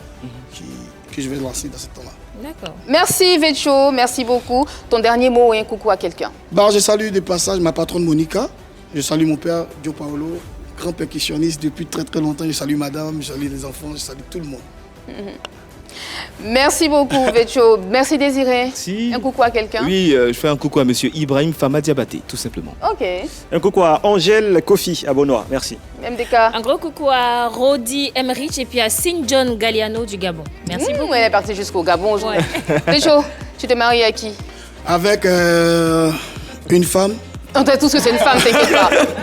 que je vais lancer dans ce temps-là. D'accord. Merci Vetcho, merci beaucoup. Ton dernier mot et un coucou à quelqu'un. Je salue de passage ma patronne Monica. Je salue mon père, Dio Paolo, grand percussionniste depuis très longtemps. Je salue madame, je salue les enfants, je salue tout le monde. Merci beaucoup Vetcho. Merci Désiré. Si. Un coucou à quelqu'un? Oui, je fais un coucou à monsieur Ibrahim Fama Diabaté, tout simplement. Ok. Un coucou à Angèle Kofi à Bonois, merci. MDK. Un gros coucou à Rodi Emmerich et puis à Sin John Galliano du Gabon. Merci beaucoup. Elle est partie jusqu'au Gabon aujourd'hui. Vetcho, tu te maries à qui? Avec une femme. On t'a tous que c'est une femme,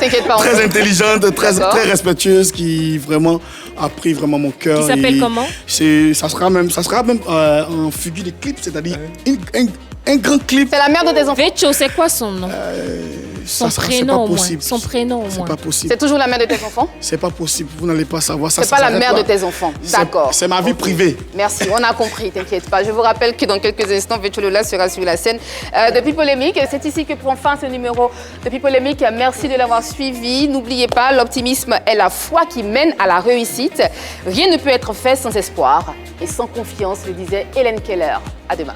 t'inquiète pas. Très intelligente, très respectueuse, qui vraiment a pris vraiment mon cœur. Qui s'appelle comment? Ça sera même en figure de clip, c'est-à-dire un grand clip. C'est la mère de tes enfants. Vetcho, c'est quoi son nom? Son prénom au moins. Son prénom au moins. C'est pas possible. C'est toujours la mère de tes enfants? C'est pas possible, vous n'allez pas savoir ça. C'est pas la mère de tes enfants, d'accord. C'est ma vie privée. Merci, on a compris, t'inquiète pas. Je vous rappelle que dans quelques instants, Vetcho Lola sera sur la scène de Pipolémique. C'est ici que prend fin ce numéro de Pipolémique. Merci de l'avoir suivi. N'oubliez pas, l'optimisme est la foi qui mène à la réussite. Rien ne peut être fait sans espoir et sans confiance, le disait Hélène Keller. À demain.